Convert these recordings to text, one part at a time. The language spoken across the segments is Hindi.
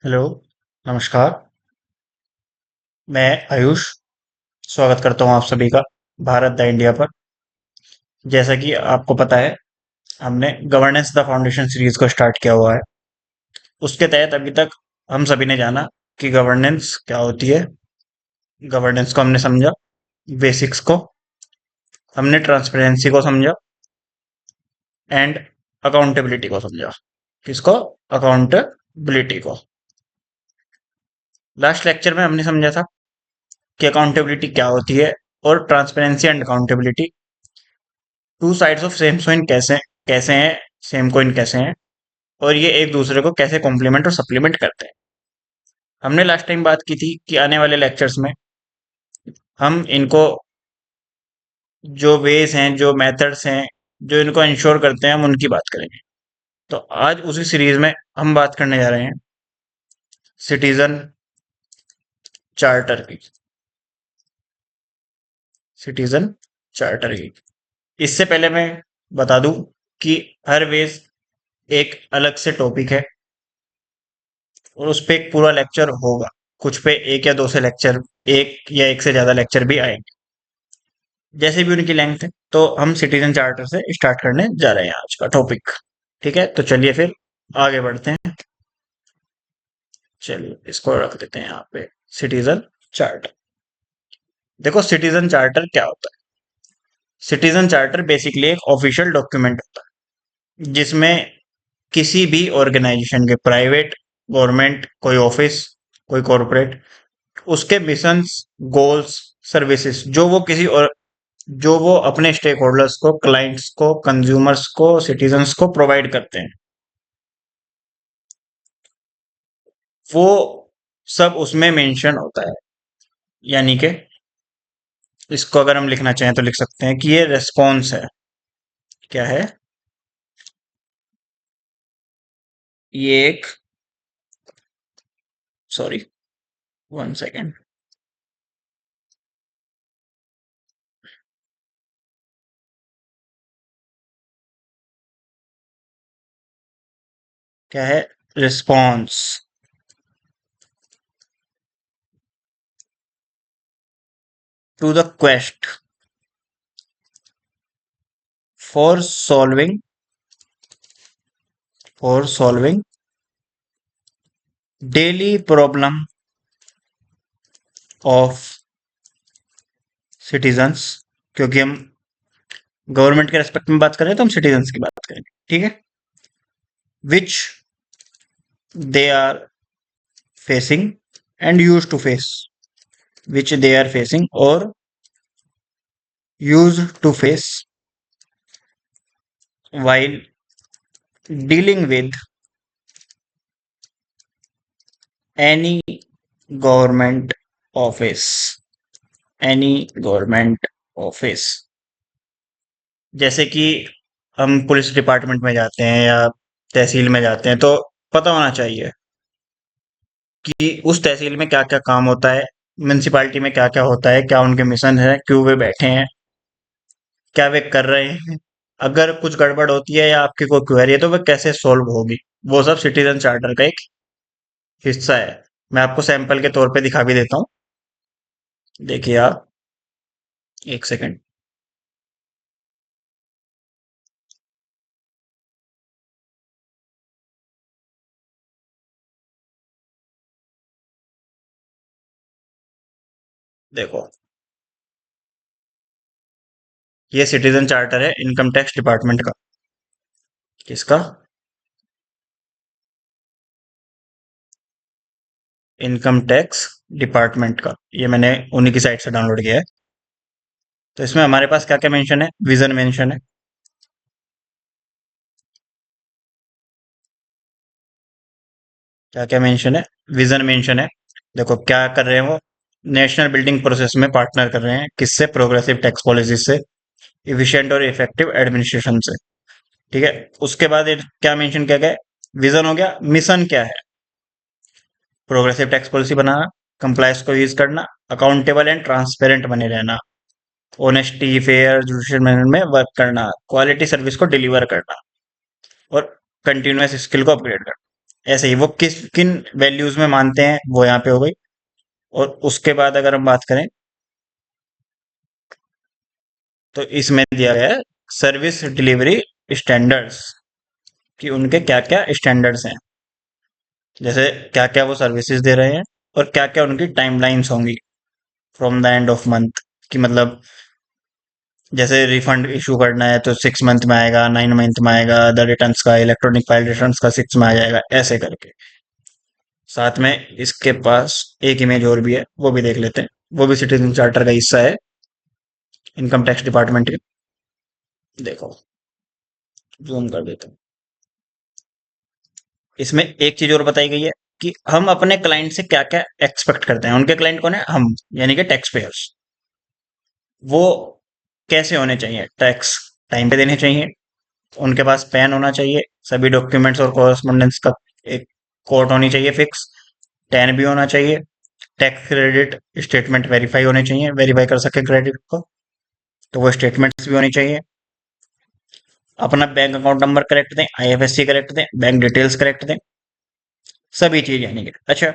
हेलो, नमस्कार। मैं आयुष स्वागत करता हूँ आप सभी का भारत द इंडिया पर। जैसा कि आपको पता है, हमने गवर्नेंस द फाउंडेशन सीरीज को स्टार्ट किया हुआ है। उसके तहत अभी तक हम सभी ने जाना कि गवर्नेंस क्या होती है। गवर्नेंस को हमने समझा, बेसिक्स को हमने, ट्रांसपेरेंसी को समझा एंड अकाउंटेबिलिटी को समझा। किसको? अकाउंटेबिलिटी को। लास्ट लेक्चर में हमने समझा था कि अकाउंटेबिलिटी क्या होती है और transparency and accountability two sides of same coin कैसे कैसे हैं, सेम कॉइन कैसे हैं, और ये एक दूसरे को कैसे कॉम्प्लीमेंट और सप्लीमेंट करते हैं। हमने लास्ट टाइम बात की थी कि आने वाले लेक्चर्स में हम इनको, जो वेज हैं, जो मेथड्स हैं, जो इनको इंश्योर करते हैं, हम उनकी बात करेंगे। तो आज उसी सीरीज में हम बात करने जा रहे हैं सिटीजन चार्टर की। सिटीजन चार्टर की। इससे पहले मैं बता दूं कि हर वेज एक अलग से टॉपिक है और उस पे एक पूरा लेक्चर होगा। कुछ पे एक या दो से लेक्चर, एक या एक से ज्यादा लेक्चर भी आएंगे, जैसे भी उनकी लेंथ है। तो हम सिटीजन चार्टर से स्टार्ट करने जा रहे हैं आज का टॉपिक। ठीक है, तो चलिए फिर आगे बढ़ते हैं। चलिए इसको रख देते हैं यहाँ पे, सिटीजन चार्टर। देखो, सिटीजन चार्टर क्या होता है। सिटीजन चार्टर बेसिकली एक ऑफिशियल डॉक्यूमेंट होता है जिसमें किसी भी ऑर्गेनाइजेशन के, प्राइवेट, गवर्नमेंट, कोई ऑफिस, कोई कॉरपोरेट, उसके मिशंस, गोल्स, सर्विसेज जो वो अपने स्टेक होल्डर्स को, क्लाइंट्स को, कंज्यूमर्स को, सिटीजन्स को प्रोवाइड करते हैं, वो सब उसमें मेंशन होता है। यानी कि इसको अगर हम लिखना चाहें तो लिख सकते हैं कि ये रेस्पॉन्स है। क्या है? ये एक, सॉरी, वन सेकेंड। क्या है? Response to the quest for solving for solving daily problem of citizens. क्योंकि हम गवर्नमेंट के रेस्पेक्ट में बात कर रहे हैं तो हम सिटीजन्स की बात करेंगे। ठीक है, which they are facing and use to face, which they are facing or use to face while dealing with any government office, any government office. जैसे कि हम पुलिस डिपार्टमेंट में जाते हैं या तहसील में जाते हैं, तो पता होना चाहिए कि उस तहसील में क्या क्या काम होता है, म्यूनसिपालिटी में क्या क्या होता है, क्या उनके मिशन है, क्यों वे बैठे हैं, क्या वे कर रहे हैं। अगर कुछ गड़बड़ होती है या आपकी कोई क्वेरी है तो वह कैसे सॉल्व होगी, वो सब सिटीजन चार्टर का एक हिस्सा है। मैं आपको सैंपल के तौर पे दिखा भी देता हूँ। देखिए आप, एक सेकंड। देखो, ये सिटीजन चार्टर है इनकम टैक्स डिपार्टमेंट का। किसका? इनकम टैक्स डिपार्टमेंट का। ये मैंने उन्हीं की साइट से डाउनलोड किया है। तो इसमें हमारे पास क्या क्या मेंशन है? विजन मेंशन है। क्या क्या मेंशन है? विजन मेंशन है। देखो क्या कर रहे हैं वो, नेशनल बिल्डिंग प्रोसेस में पार्टनर कर रहे हैं। किससे? प्रोग्रेसिव टैक्स पॉलिसी से, इफिशिएंट और इफेक्टिव एडमिनिस्ट्रेशन से। ठीक है, उसके बाद क्या मेंशन किया गया है? विजन हो गया। मिशन क्या है? प्रोग्रेसिव टैक्स पॉलिसी बनाना, कंप्लायंस को यूज करना, अकाउंटेबल एंड ट्रांसपेरेंट बने रहना, ऑनेस्टी, फेयर, जुडिशियल मैनर में वर्क करना, क्वालिटी सर्विस को डिलीवर करना और कंटिन्यूअस स्किल को अपग्रेड करना। ऐसे ही वो किस किन वैल्यूज में मानते हैं वो यहाँ पे हो गई। और उसके बाद अगर हम बात करें तो इसमें दिया गया है सर्विस डिलीवरी स्टैंडर्ड्स, कि उनके क्या क्या स्टैंडर्ड्स हैं, जैसे क्या क्या वो सर्विसेज दे रहे हैं और क्या क्या उनकी टाइमलाइंस होंगी from the end of month, कि मतलब जैसे रिफंड इशू करना है तो 6 मंथ में आएगा, 9 मंथ में आएगा, द रिटर्न्स का इलेक्ट्रॉनिक फाइल रिटर्न्स का 6 में आ जाएगा, ऐसे करके। साथ में इसके पास एक इमेज और भी है, वो भी देख लेते हैं। वो भी सिटीजन चार्टर का हिस्सा है, इनकम टैक्स डिपार्टमेंट के। देखो, जूम कर देते हैं। इसमें एक चीज और बताई गई है कि हम अपने क्लाइंट से क्या क्या एक्सपेक्ट करते हैं। उनके क्लाइंट कौन है? हम, यानी कि टैक्स पेयर्स। वो कैसे होने चाहिए? टैक्स टाइम पे देने चाहिए, उनके पास पैन होना चाहिए, सभी डॉक्यूमेंट्स और कॉरेस्पॉन्डेंस का एक कोट होनी चाहिए फिक्स, टैन भी होना चाहिए, टैक्स क्रेडिट स्टेटमेंट वेरीफाई होने चाहिए, वेरीफाई कर सके क्रेडिट को, तो वो स्टेटमेंट्स भी होनी चाहिए। अपना बैंक अकाउंट नंबर करेक्ट दें, आईएफएससी करेक्ट दें, बैंक डिटेल्स करेक्ट दें, सभी चीज यानी कि। अच्छा,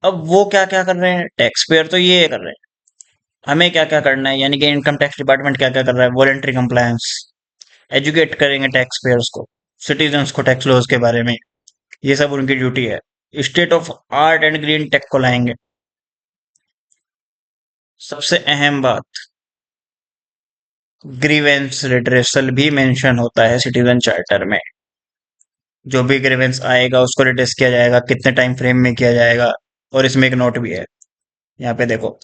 अब वो क्या क्या कर रहे हैं? टैक्स पेयर तो ये कर रहे हैं, हमें क्या क्या करना है, यानी कि इनकम टैक्स डिपार्टमेंट क्या क्या कर रहा है? वॉलेंट्री कंप्लायंस, एजुकेट करेंगे टैक्स पेयर्स को, सिटीजन्स को टैक्स लॉज के बारे में, ये सब उनकी ड्यूटी है। State of art and green tech को लाएंगे। सबसे अहम बात, ग्रीवेंस रिड्रेसल भी मेंशन होता है सिटीजन चार्टर में। जो भी ग्रीवेंस आएगा उसको रिड्रेस किया जाएगा, कितने टाइम फ्रेम में किया जाएगा। और इसमें एक नोट भी है, यहाँ पे देखो,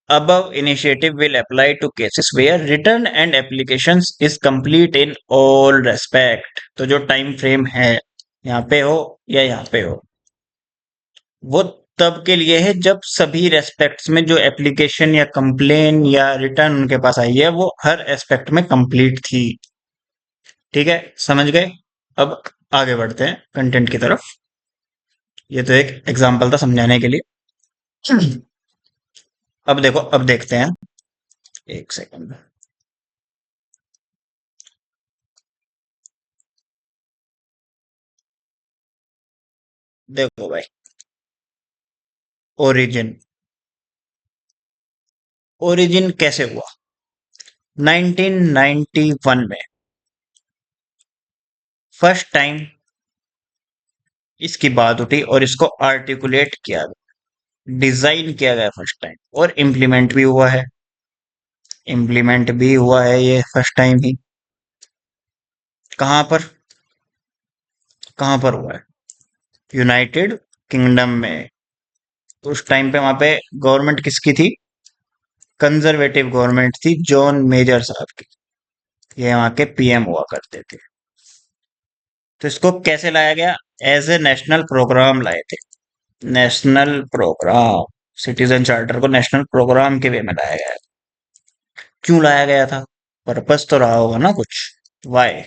above initiative will apply to cases where return and applications is complete in all respect। तो जो टाइम फ्रेम है, यहाँ पे हो या यहाँ पे हो, वो तब के लिए है जब सभी रेस्पेक्ट्स में जो एप्लीकेशन या कंप्लेन या रिटर्न उनके पास आई है वो हर एस्पेक्ट में कंप्लीट थी। ठीक है, समझ गए? अब आगे बढ़ते हैं कंटेंट की तरफ। ये तो एक एग्जांपल था समझाने के लिए। अब देखो, अब देखते हैं, एक सेकंड। देखो भाई, ओरिजिन, ओरिजिन कैसे हुआ? 1991 में फर्स्ट टाइम इसकी बात उठी और इसको आर्टिकुलेट किया गया, डिजाइन किया गया फर्स्ट टाइम, और इम्प्लीमेंट भी हुआ है। इम्प्लीमेंट भी हुआ है ये फर्स्ट टाइम ही। कहां पर? कहां पर हुआ है? यूनाइटेड किंगडम में। उस टाइम पे वहां पे गवर्नमेंट किसकी थी? कंजर्वेटिव गवर्नमेंट थी, जॉन मेजर साहब की। ये वहां के पीएम हुआ करते थे। तो इसको कैसे लाया गया? एज ए नेशनल प्रोग्राम लाए थे। नेशनल प्रोग्राम, सिटीजन चार्टर को नेशनल प्रोग्राम के वे में लाया गया। क्यों लाया गया था? पर्पस तो रहा होगा ना कुछ। वाई?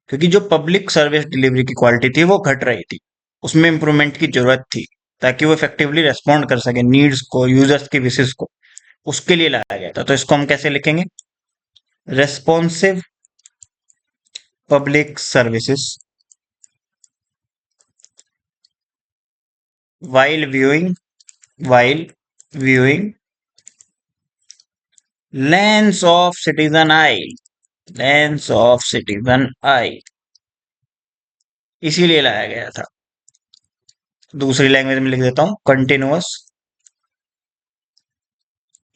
क्योंकि जो पब्लिक सर्विस डिलीवरी की क्वालिटी थी वो घट रही थी, उसमें इंप्रूवमेंट की जरूरत थी, ताकि वो इफेक्टिवली रेस्पॉन्ड कर सके नीड्स को, यूजर्स की विशेष को। उसके लिए लाया गया था। तो इसको हम कैसे लिखेंगे? Responsive public services while viewing while viewing lens of citizen eye, lens of citizen eye, इसीलिए लाया गया था। दूसरी लैंग्वेज में लिख देता हूं, continuous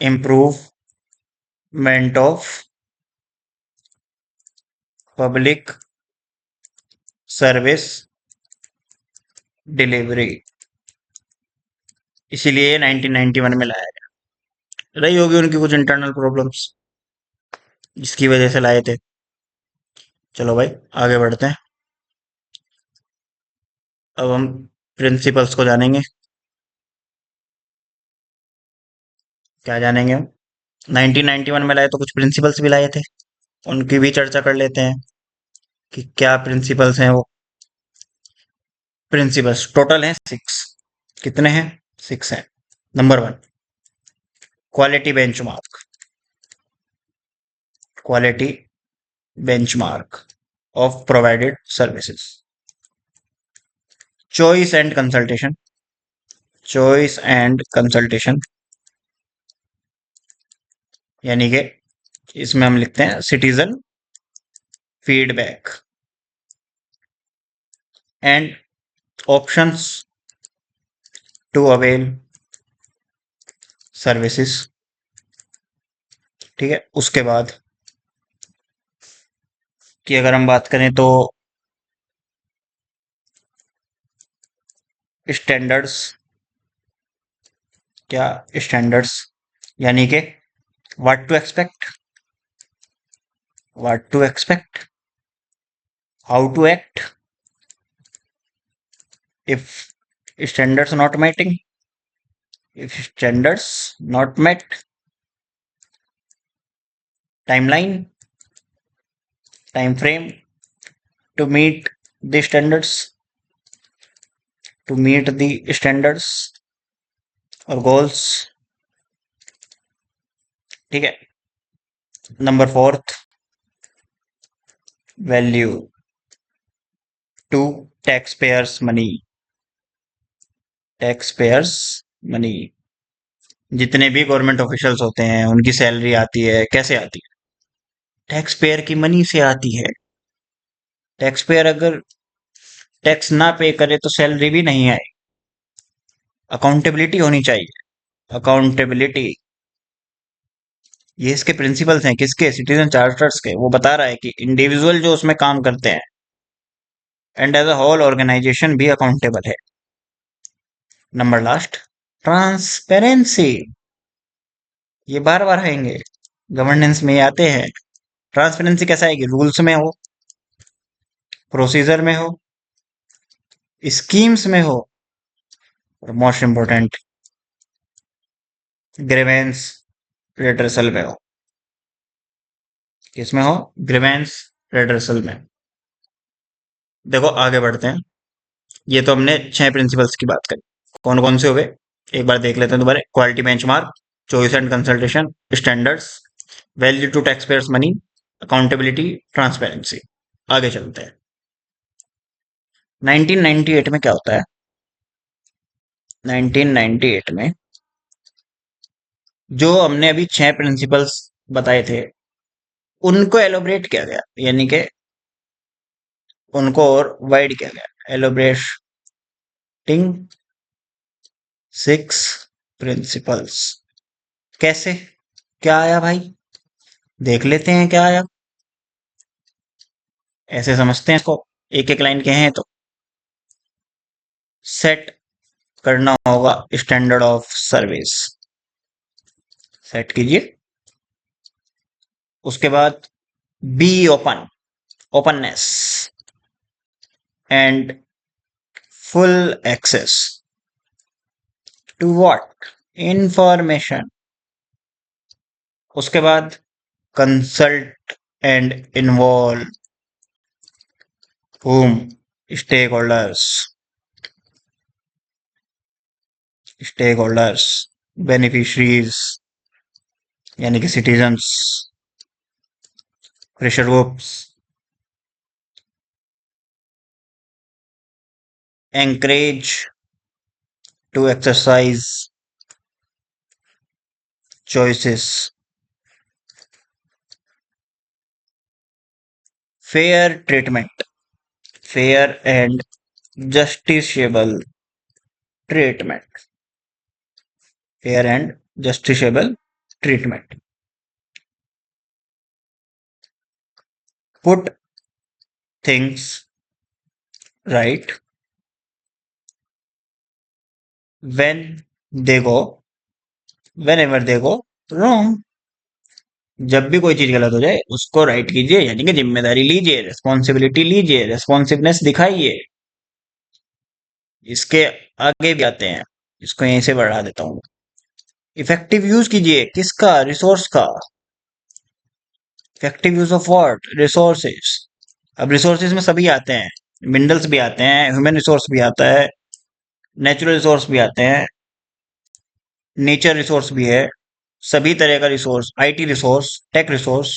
improvement of public service delivery, इसीलिए 1991 में लाया गया। रही होगी उनकी कुछ इंटरनल प्रॉब्लम्स, जिसकी वजह से लाए थे। चलो भाई, आगे बढ़ते हैं। अब हम प्रिंसिपल्स को जानेंगे। क्या जानेंगे हम? 1991 में लाए तो कुछ प्रिंसिपल्स भी लाए थे, उनकी भी चर्चा कर लेते हैं कि क्या प्रिंसिपल्स हैं वो। प्रिंसिपल्स टोटल हैं 6। कितने हैं? 6 हैं। Number 1, quality benchmark. Quality benchmark of provided services. Choice and consultation, choice and consultation, यानी कि इसमें हम लिखते हैं citizen feedback and options to avail services. ठीक है, उसके बाद कि अगर हम बात करें तो स्टैंडर्ड्स, क्या स्टैंडर्ड्स, यानी कि what to expect, what to expect, how to act if standards not meeting, if standards not met, timeline, time frame to meet the standards, to meet the standards और goals। ठीक है, number fourth, value to tax payers money, tax payers money, जितने भी गवर्नमेंट ऑफिशियल्स होते हैं उनकी सैलरी आती है, कैसे आती है? टैक्स पेयर की मनी से आती है। टैक्स पेयर अगर टैक्स ना पे करे तो सैलरी भी नहीं आए। अकाउंटेबिलिटी होनी चाहिए, अकाउंटेबिलिटी। ये इसके प्रिंसिपल्स हैं, किसके? सिटीजन चार्टर्स के। वो बता रहा है कि इंडिविजुअल जो उसमें काम करते हैं and as a whole organisation भी अकाउंटेबल है। Number last, transparency. ये बार बार आएंगे, गवर्नेंस में ये आते हैं। ट्रांसपेरेंसी कैसा आएगी? रूल्स में हो, प्रोसीजर में हो, स्कीम्स में हो, और मोस्ट इंपोर्टेंट ग्रीवेंस रेड्रेसल में हो। किसमें हो? ग्रीवेंस रेड्रेसल में। देखो आगे बढ़ते हैं। ये तो हमने 6 प्रिंसिपल्स की बात करी। कौन कौन से हुए एक बार देख लेते हैं दोबारा। Quality benchmark, choice and consultation, standards, value to tax payers money, accountability, transparency. आगे चलते हैं। 1998 में क्या होता है? 1998 में जो हमने अभी 6 प्रिंसिपल्स बताए थे उनको एलोबरेट किया गया, यानी कि उनको और वाइड किया गया। Elaborating 6 principles. कैसे? क्या आया भाई? देख लेते हैं क्या आया। ऐसे समझते हैं इसको, एक एक लाइन के हैं तो। सेट करना होगा स्टैंडर्ड ऑफ सर्विस, सेट कीजिए। उसके बाद be open, openness and full access to what? Information. उसके बाद consult and involve whom? Stakeholders, stakeholders, beneficiaries यानी कि citizens, pressure groups, encourage to exercise choices, fair treatment, fair and justiciable treatment, fair and justiciable treatment, put things right when they go, whenever they go wrong। जब भी कोई चीज गलत हो जाए उसको राइट कीजिए, यानी कि जिम्मेदारी लीजिए, रिस्पॉन्सिबिलिटी लीजिए, रिस्पॉन्सिवनेस दिखाइए। इसके आगे भी आते हैं, इसको यहीं से बढ़ा देता हूँ। इफेक्टिव यूज कीजिए, किसका? रिसोर्स का। Effective use of what? Resources. अब रिसोर्सेज में सभी आते हैं, मिनरल्स भी आते हैं, ह्यूमन रिसोर्स भी आता है, नेचुरल रिसोर्स भी आते हैं, नेचर रिसोर्स भी है, सभी तरह का resource, IT resource, tech resource,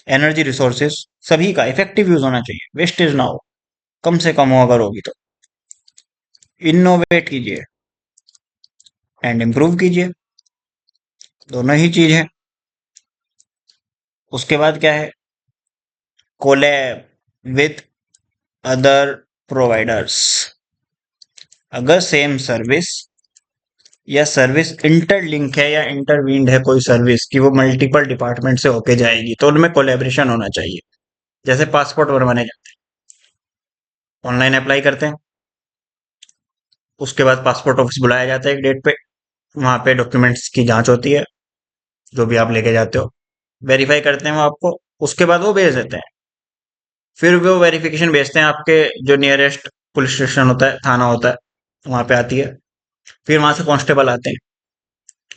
energy resources, सभी का इफेक्टिव यूज होना चाहिए, वेस्टेज ना हो, कम से कम हो अगर होगी तो। इनोवेट कीजिए एंड इम्प्रूव कीजिए, दोनों ही चीज है। उसके बाद क्या है, कोलैब विथ अदर प्रोवाइडर्स। अगर सेम सर्विस या सर्विस इंटरलिंक है या इंटरवीन्ड है कोई सर्विस कि वो मल्टीपल डिपार्टमेंट से होके जाएगी, तो उनमें कोलेब्रेशन होना चाहिए। जैसे पासपोर्ट बनवाने जाते हैं, ऑनलाइन अप्लाई करते हैं, उसके बाद पासपोर्ट ऑफिस बुलाया जाता है एक डेट पे, वहां पे डॉक्यूमेंट्स की जांच होती है, जो भी आप लेके जाते हो, वेरीफाई करते हैं वो आपको, उसके बाद वो भेज देते हैं। फिर वो वेरिफिकेशन भेजते हैं आपके जो नियरेस्ट पुलिस स्टेशन होता है, थाना होता है, वहां पे आती है। फिर वहां से कांस्टेबल आते हैं,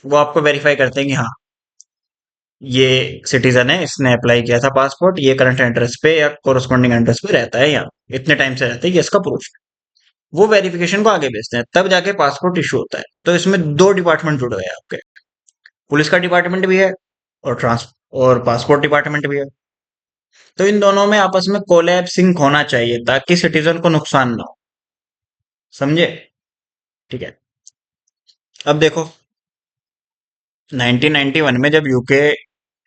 वो आपको वेरीफाई करते हैं कि हाँ, ये सिटीजन है, इसने अप्लाई किया था पासपोर्ट, ये करंट एड्रेस पे या कोरस्पॉन्डिंग एड्रेस पे रहता है, यहाँ इतने टाइम से रहता है, ये इसका प्रूफ। वो वेरिफिकेशन को आगे भेजते हैं, तब जाके पासपोर्ट इशू होता है। तो इसमें दो डिपार्टमेंट जुड़े हुए हैं आपके, पुलिस का डिपार्टमेंट भी है और और पासपोर्ट डिपार्टमेंट भी है। तो इन दोनों में आपस में कोलैब सिंक होना चाहिए ताकि सिटीजन को नुकसान ना हो। समझे? ठीक है। अब देखो, 1991 में जब यूके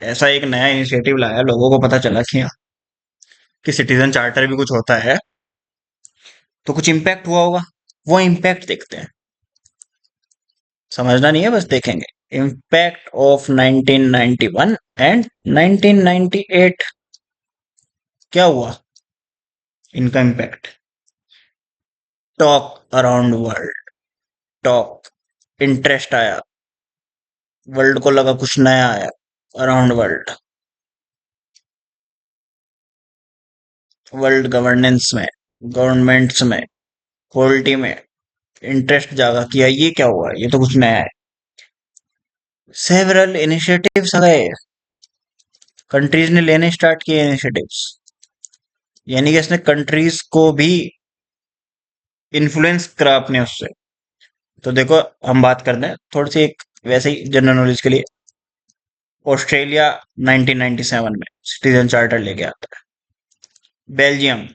ऐसा एक नया इनिशिएटिव लाया, लोगों को पता चला कि हाँ, कि सिटीजन चार्टर भी कुछ होता है, तो कुछ इम्पैक्ट हुआ होगा। वो इम्पैक्ट देखते हैं, समझना नहीं है, बस देखेंगे। Impact of 1991 and 1998। क्या हुआ इनका impact? Talk around world, talk, interest आया, वर्ल्ड को लगा कुछ नया आया अराउंड वर्ल्ड, वर्ल्ड गवर्नेंस में, गवर्नमेंट्स में, पॉलिटी में इंटरेस्ट जागा किया, ये क्या हुआ, ये तो कुछ नया है। सेवरल इनिशिएटिव्स आ गए, कंट्रीज ने लेने स्टार्ट किए इनिशिएटिव्स, यानी कि इसने कंट्रीज को भी इन्फ्लुएंस करा अपने उससे। तो देखो, हम बात करते हैं थोड़ी सी एक वैसे ही जनरल नॉलेज के लिए। ऑस्ट्रेलिया 1997 में सिटीजन चार्टर लेके आता है। बेल्जियम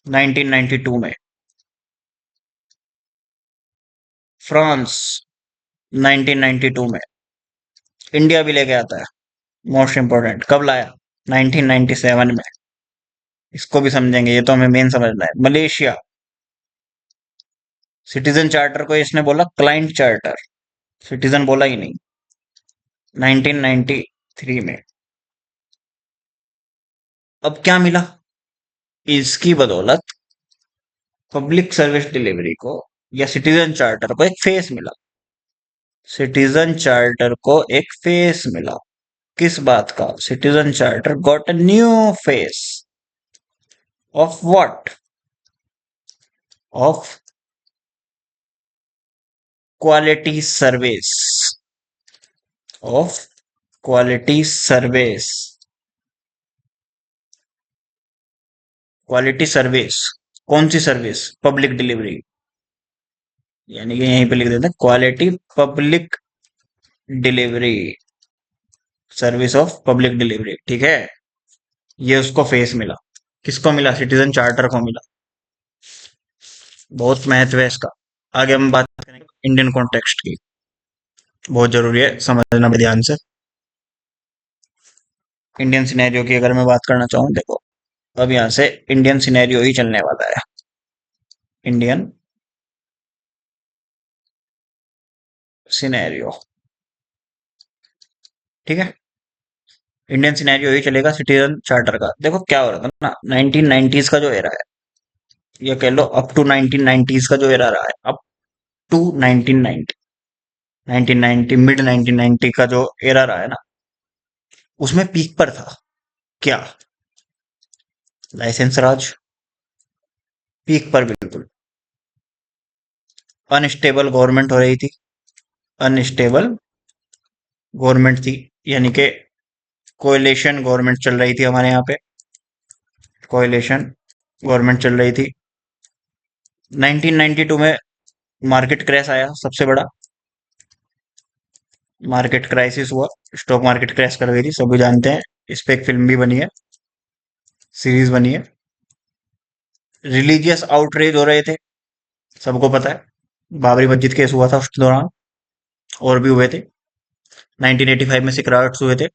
1992 में। फ्रांस 1992 में। इंडिया भी लेके आता है। मोस्ट इंपोर्टेंट कब लाया? 1997 में। इसको भी समझेंगे, ये तो हमें मेन समझना है। मलेशिया, सिटीजन चार्टर को इसने बोला क्लाइंट चार्टर, सिटीजन बोला ही नहीं, 1993 में। अब क्या मिला इसकी बदौलत? पब्लिक सर्विस डिलीवरी को या सिटीजन चार्टर को एक फेस मिला। सिटीजन चार्टर को एक फेस मिला। किस बात का? Citizen charter got a new face of what? Of quality service, of quality service, quality service. कौन सी सर्विस? पब्लिक डिलीवरी, यानी कि यहीं पे लिख देते हैं quality public delivery, service of public delivery. ठीक है, ये उसको फेस मिला। किसको मिला? सिटीजन चार्टर को मिला। बहुत महत्व है इसका। आगे हम बात करेंगे इंडियन कॉन्टेक्स्ट की, बहुत जरूरी है समझना भी ध्यान से। इंडियन सिनेरियो की अगर मैं बात करना चाहूँ, देखो अब यहाँ से इंडियन सिनेरियो ही चलने वाला है। इंडियन सिनेरियो, ठीक है, इंडियन सिनेरियो ही चलेगा सिटीजन चार्टर का। देखो क्या हो रहा था ना, 1990s का जो एरा है, ये कह लो अप टू 1990s का जो एरा रहा है, अप टू 1990, 1990 मिड 1990 का जो एरा रहा है ना, उसमें पीक पर था क्या? लाइसेंस राज, पीक पर बिल्कुल। अनस्टेबल गवर्नमेंट हो रही थी, अनस्टेबल गवर्नमेंट थी, यानी कि कोएलिशन गवर्नमेंट चल रही थी हमारे यहाँ पे, कोएलिशन गवर्नमेंट चल रही थी। 1992 में मार्केट क्रैश आया सबसे बड़ा, मार्केट क्राइसिस हुआ, स्टॉक मार्केट क्रैश कर गई थी, सभी जानते हैं। इस पे एक फिल्म भी बनी है, सीरीज बनी है। रिलीजियस आउटरीच हो रहे थे, सबको पता है। बाबरी मस्जिद केस हुआ था उस दौरान, और भी हुए थे। 1985 में सिख राइट्स हुए थे,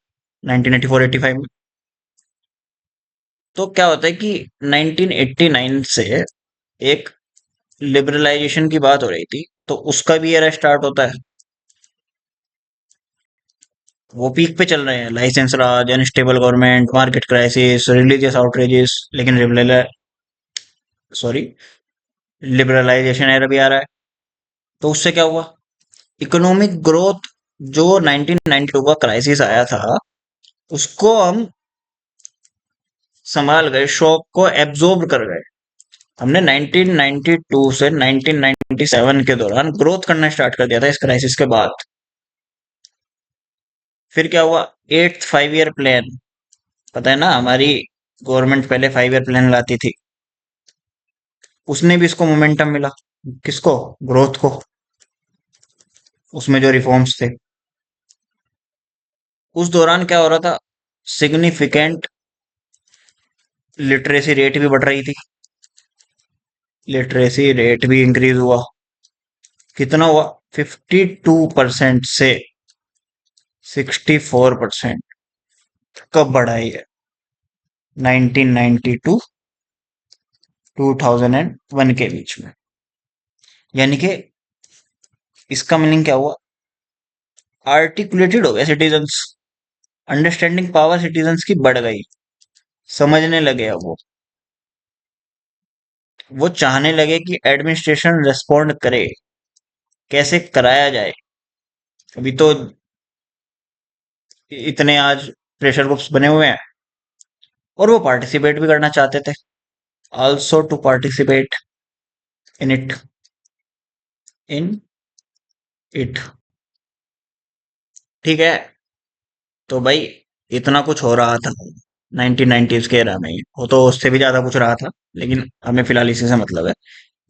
1984-85 में। तो क्या होता है कि 1989 से एक लिबरलाइजेशन की बात हो रही थी, तो उसका भी एरा स्टार्ट होता है। वो पीक पे चल रहे हैं, licence Raj, unstable government, market crisis, religious outrages, लेकिन सॉरी लिबरलाइजेशन एरा भी आ रहा है। तो उससे क्या हुआ, इकोनॉमिक ग्रोथ, जो 1992 का क्राइसिस आया था, उसको हम संभाल गए, शॉक को एब्जॉर्ब कर गए। हमने 1992 से 1997 के दौरान ग्रोथ करना स्टार्ट कर दिया था इस क्राइसिस के बाद। फिर क्या हुआ, एट्थ 5 ईयर प्लान, पता है ना, हमारी गवर्नमेंट पहले 5 ईयर प्लान लाती थी, उसने भी इसको मोमेंटम मिला। किसको? ग्रोथ को। उसमें जो रिफॉर्म्स थे, उस दौरान क्या हो रहा था, सिग्निफिकेंट लिटरेसी रेट भी बढ़ रही थी, लिटरेसी रेट भी इंक्रीज हुआ। कितना हुआ? 52% से 64% कब बढ़ाई है? 1992 2001 के बीच में। यानी कि इसका मीनिंग क्या हुआ, आर्टिकुलेटेड हो गया सिटीजन्स, अंडरस्टैंडिंग पावर सिटीजन्स की बढ़ गई, समझने लगे अब वो चाहने लगे कि एडमिनिस्ट्रेशन रेस्पॉन्ड करे, कैसे कराया जाए। अभी तो इतने आज प्रेशर ग्रुप्स बने हुए हैं, और वो पार्टिसिपेट भी करना चाहते थे, also to participate in it, in it. ठीक है। तो भाई, इतना कुछ हो रहा था 1990s के एरा में, वो तो उससे भी ज्यादा कुछ रहा था, लेकिन हमें फिलहाल इसी से मतलब है।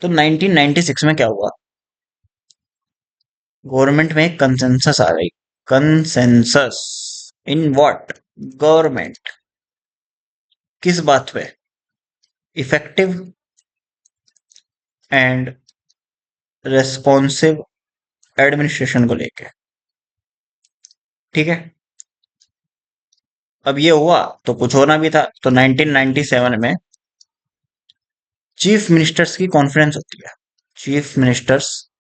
तो 1996 में क्या हुआ, गवर्नमेंट में एक कंसेंसस आ गई। Consensus in what? गवर्नमेंट। किस बात पे? इफेक्टिव एंड रेस्पॉन्सिव एडमिनिस्ट्रेशन को लेके। ठीक है। अब ये हुआ तो कुछ होना भी था, तो 1997 में चीफ मिनिस्टर्स की कॉन्फ्रेंस होती है। चीफ मिनिस्टर्स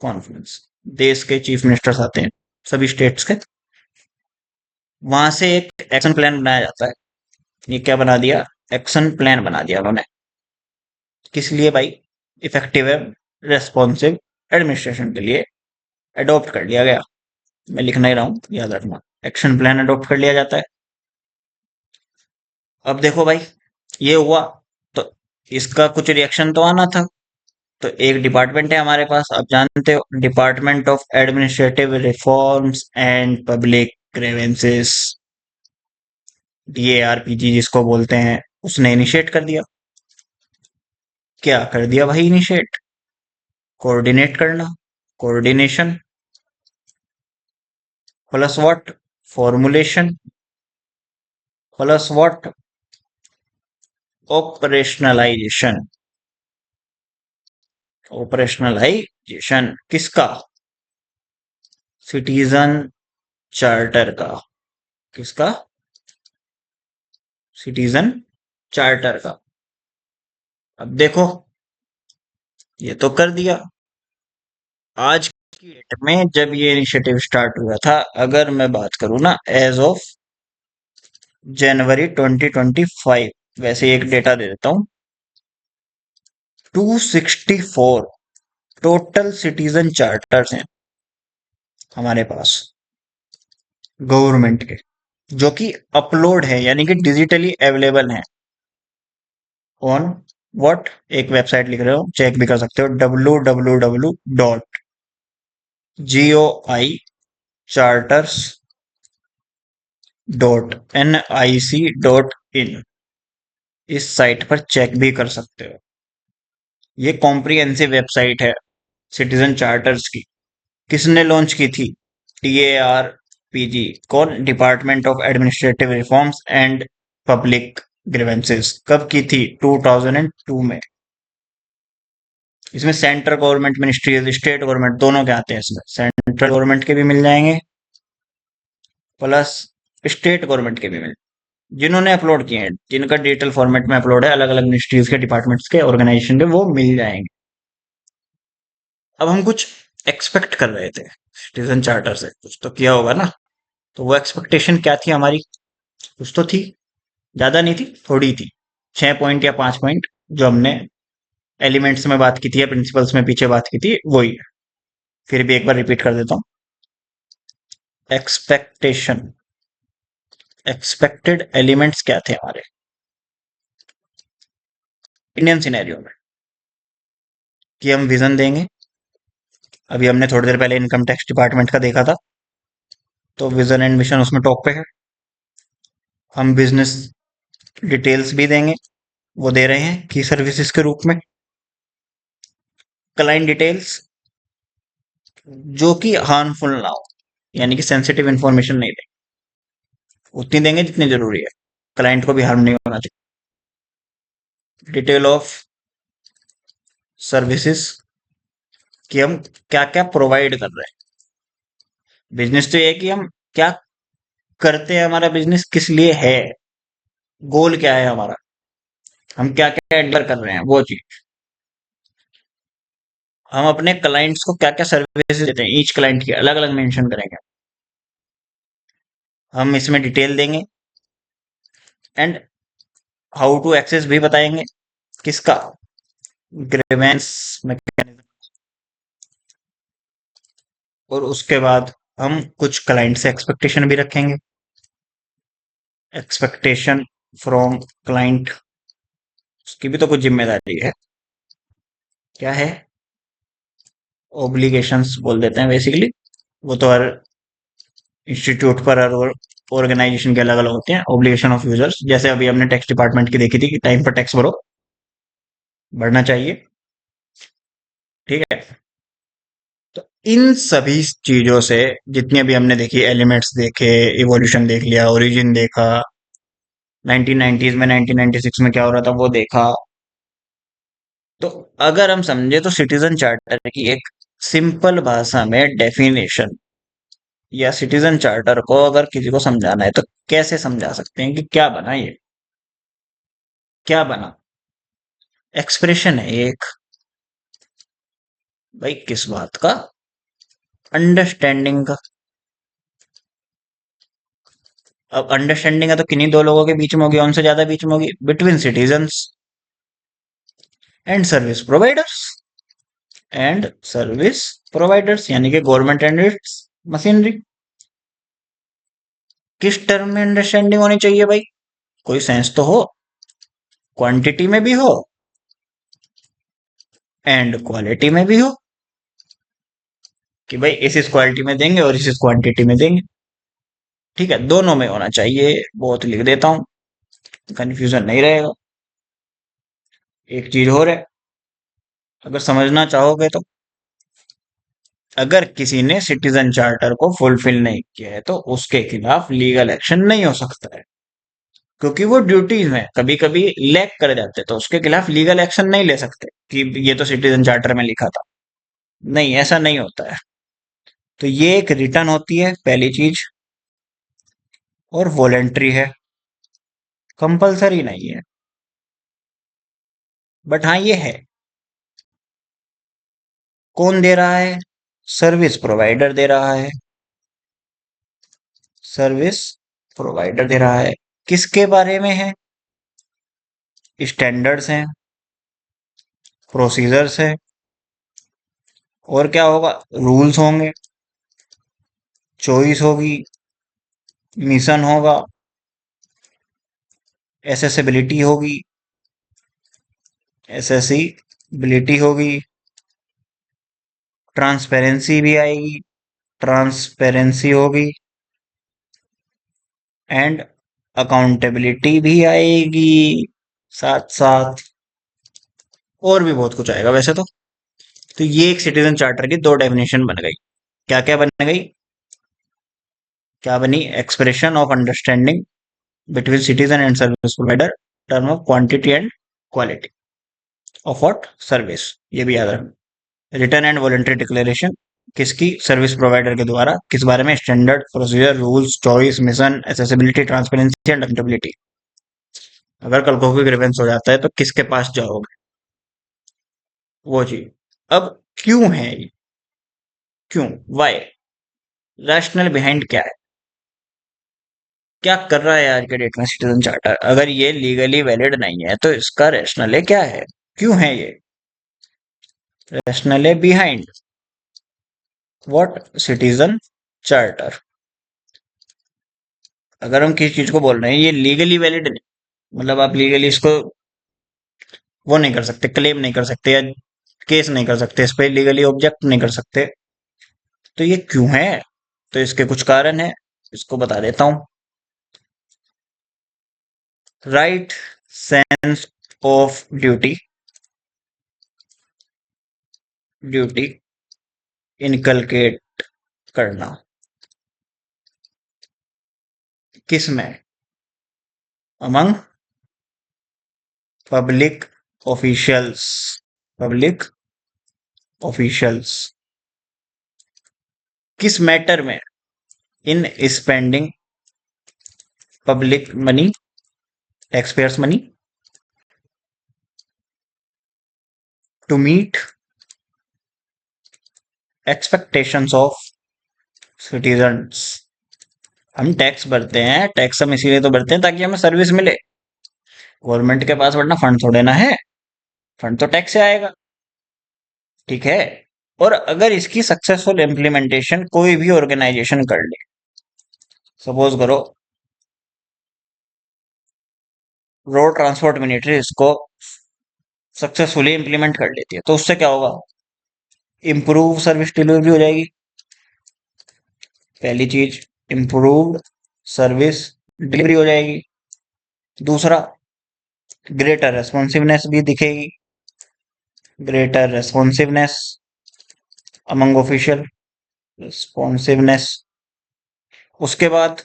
कॉन्फ्रेंस, देश के चीफ मिनिस्टर्स आते हैं, सभी स्टेट्स के। वहां से एक एक्शन प्लान बनाया जाता है। ये क्या बना दिया? एक्शन प्लान बना दिया उन्होंने। किस लिए भाई? इफेक्टिव है, रेस्पॉन्सिव एडमिनिस्ट्रेशन के लिए अडॉप्ट कर लिया गया। मैं लिखना ही रहा हूँ, याद रखना। एक्शन प्लान अडॉप्ट कर लिया जाता है। अब देखो भाई, ये हुआ तो इसका कुछ रिएक्शन तो आना था। तो एक डिपार्टमेंट है हमारे पास, आप जानते हो, department of administrative reforms and public grievances, DARPG जिसको बोलते हैं, उसने इनिशिएट कर दिया। क्या कर दिया भाई इनिशिएट? कोऑर्डिनेट करना, coordination, plus what? Formulation, plus what? Operationalisation. Operationalisation किसका? सिटीजन चार्टर का। किसका? सिटीजन चार्टर का। अब देखो, ये तो कर दिया। आज की डेट में जब ये इनिशिएटिव स्टार्ट हुआ था, अगर मैं बात करूं ना, एज ऑफ जनवरी 2025, वैसे एक डेटा दे देता हूं, 264 टोटल सिटीजन चार्टर्स हैं हमारे पास, गवर्नमेंट के, जो कि अपलोड है, यानी कि डिजिटली अवेलेबल है ऑन व्हाट? एक वेबसाइट लिख रहे हो, चेक भी कर सकते हो, www.goicharters.nic.in, इस साइट पर चेक भी कर सकते हो। ये कॉम्प्रिहेंसिव वेबसाइट है सिटीजन चार्टर्स की। किसने लॉन्च की थी? DARPG। कौन? Department of administrative reforms and public grievances. कब की थी? 2002 में। इसमें central government ministries, state government दोनों के आते हैं। इसमें सेंट्रल गवर्नमेंट के भी मिल जाएंगे प्लस स्टेट गवर्नमेंट के भी मिल, जिन्होंने अपलोड किए हैं, जिनका डिजिटल फॉर्मेट में अपलोड है अलग अलग मिनिस्ट्रीज के, डिपार्टमेंट्स के, ऑर्गेनाइजेशन के, वो मिल जाएंगे। अब हम कुछ एक्सपेक्ट कर रहे थे सिटीजन चार्टर से, कुछ तो किया होगा ना। तो वो एक्सपेक्टेशन क्या थी हमारी? कुछ तो थी, ज्यादा नहीं थी, थोड़ी थी। 6 पॉइंट या 5 पॉइंट जो हमने एलिमेंट्स में बात की थी या प्रिंसिपल्स में पीछे बात की थी, वही है। फिर भी एक बार रिपीट कर देता हूँ। एक्सपेक्टेशन, एक्सपेक्टेड एलिमेंट्स क्या थे हमारे इंडियन सिनेरियो में? कि हम विजन देंगे। अभी हमने थोड़ी देर पहले इनकम टैक्स डिपार्टमेंट का देखा था, तो विजन एंड मिशन उसमें टॉप पे है। हम बिजनेस डिटेल्स भी देंगे, वो दे रहे हैं की सर्विसेज के रूप में। क्लाइंट डिटेल्स जो कि हार्मफुल ना हो, यानी कि सेंसिटिव इंफॉर्मेशन नहीं देंगे, उतनी देंगे जितनी जरूरी है, क्लाइंट को भी हार्म नहीं होना चाहिए। डिटेल ऑफ सर्विसेज कि हम क्या क्या प्रोवाइड कर रहे हैं। बिजनेस तो ये है कि हम क्या करते हैं, हमारा बिजनेस किस लिए है, गोल क्या है हमारा, हम क्या क्या एंटर कर रहे हैं, वो चीज। हम अपने क्लाइंट्स को क्या क्या सर्विसेज देते हैं, ईच क्लाइंट की अलग अलग मेंशन करेंगे। हम इसमें डिटेल देंगे एंड हाउ टू एक्सेस भी बताएंगे। किसका? Grievance mechanism. और उसके बाद हम कुछ क्लाइंट से एक्सपेक्टेशन भी रखेंगे। एक्सपेक्टेशन फ्रॉम क्लाइंट, उसकी भी तो कुछ जिम्मेदारी है। क्या है? ओब्लिगेशंस बोल देते हैं बेसिकली। वो तो हर इंस्टीट्यूट पर, हर ऑर्गेनाइजेशन के अलग अलग होते हैं। ओब्लिगेशन ऑफ यूजर्स, जैसे अभी हमने टैक्स डिपार्टमेंट की देखी थी कि टाइम पर टैक्स भरो, भरना चाहिए। ठीक है। तो इन सभी चीजों से, जितनी अभी हमने देखी, एलिमेंट्स देखे, इवोल्यूशन देख लिया, ओरिजिन देखा, 1990s में 1996 में क्या हो रहा था वो देखा। तो अगर हम समझे तो सिटीजन चार्टर की एक सिंपल भाषा में डेफिनेशन, या सिटीजन चार्टर को अगर किसी को समझाना है तो कैसे समझा सकते हैं कि क्या बना ये, क्या बना? एक्सप्रेशन है एक, भाई किस बात का? अंडरस्टैंडिंग का। अब अंडरस्टैंडिंग है तो किन्हीं दो लोगों के बीच में होगी, उनसे ज्यादा बीच में होगी, between citizens and service providers. And service providers यानी कि गवर्नमेंट एंड इट्स मशीनरी। किस टर्म में अंडरस्टैंडिंग होनी चाहिए भाई? कोई सेंस तो हो, क्वांटिटी में भी हो एंड क्वालिटी में भी हो, कि भाई इस क्वालिटी में देंगे और इस क्वांटिटी में देंगे। ठीक है, दोनों में होना चाहिए। बहुत लिख देता हूं, कंफ्यूजन नहीं रहेगा। एक चीज और है, अगर समझना चाहोगे तो, अगर किसी ने सिटीजन चार्टर को फुलफिल नहीं किया है तो उसके खिलाफ लीगल एक्शन नहीं हो सकता है, क्योंकि वो ड्यूटीज में कभी कभी लैक कर जाते, तो उसके खिलाफ लीगल एक्शन नहीं ले सकते कि ये तो सिटीजन चार्टर में लिखा था। नहीं, ऐसा नहीं होता है। तो ये एक रिटर्न होती है पहली चीज, और वॉलेंट्री है, कंपलसरी नहीं है। बट हाँ ये है, कौन दे रहा है? सर्विस प्रोवाइडर दे रहा है। सर्विस प्रोवाइडर दे रहा है। किसके बारे में है? स्टैंडर्ड्स हैं, प्रोसीजर्स है, और क्या होगा? रूल्स होंगे, चॉइस होगी, मिशन होगा, एसेसिबिलिटी होगी, एसेसिबिलिटी होगी, ट्रांसपेरेंसी भी आएगी, ट्रांसपेरेंसी होगी, एंड अकाउंटेबिलिटी भी आएगी साथ साथ। और भी बहुत कुछ आएगा वैसे तो ये एक सिटीजन चार्टर की दो डेफिनेशन बन गई। क्या क्या बन गई? क्या बनी? Expression of understanding between citizen and service provider, term of quantity and quality. Of what service, ये भी याद रखना। रिटर्न एंड वॉलंटरी डिक्लेरेशन, किसकी, सर्विस प्रोवाइडर के द्वारा, किस बारे में, standard procedure rules choice mission accessibility transparency and accountability. अगर कल को कोई ग्रीवेंस हो जाता है तो किसके पास जाओगे, वो चीज। अब क्यों है ये, क्यों, वाई, रैशनल बिहाइंड क्या है, क्या कर रहा है आज के डेट में सिटीजन चार्टर, अगर ये लीगली वैलिड नहीं है तो इसका रैशनल क्या है, क्यों है ये, rational behind what citizen charter. अगर हम किसी चीज को बोल रहे हैं ये लीगली वैलिड नहीं, मतलब आप लीगली इसको वो नहीं कर सकते, क्लेम नहीं कर सकते या केस नहीं कर सकते, इस पे लीगली ऑब्जेक्ट नहीं कर सकते, तो ये क्यों है, तो इसके कुछ कारण है, इसको बता देता हूं। Right sense of duty, duty inculcate करना, किस में, among public officials, public officials, किस मैटर में, in spending public money, tax payers money, to meet expectations of citizens. हम टैक्स भरते हैं, टैक्स हम इसीलिए तो भरते हैं ताकि हमें सर्विस मिले, गवर्नमेंट के पास वरना फंड थोड़े ना है, फंड तो टैक्स से आएगा, ठीक है। और अगर इसकी सक्सेसफुल इम्प्लीमेंटेशन कोई भी ऑर्गेनाइजेशन कर ले, सपोज करो रोड ट्रांसपोर्ट मिनिस्ट्री इसको सक्सेसफुली इंप्लीमेंट कर लेती है, तो उससे क्या होगा, इम्प्रूव सर्विस डिलीवरी हो जाएगी, पहली चीज, इम्प्रूव्ड सर्विस डिलीवरी हो जाएगी। दूसरा, ग्रेटर रेस्पॉन्सिवनेस भी दिखेगी, greater responsiveness among official, responsiveness. उसके बाद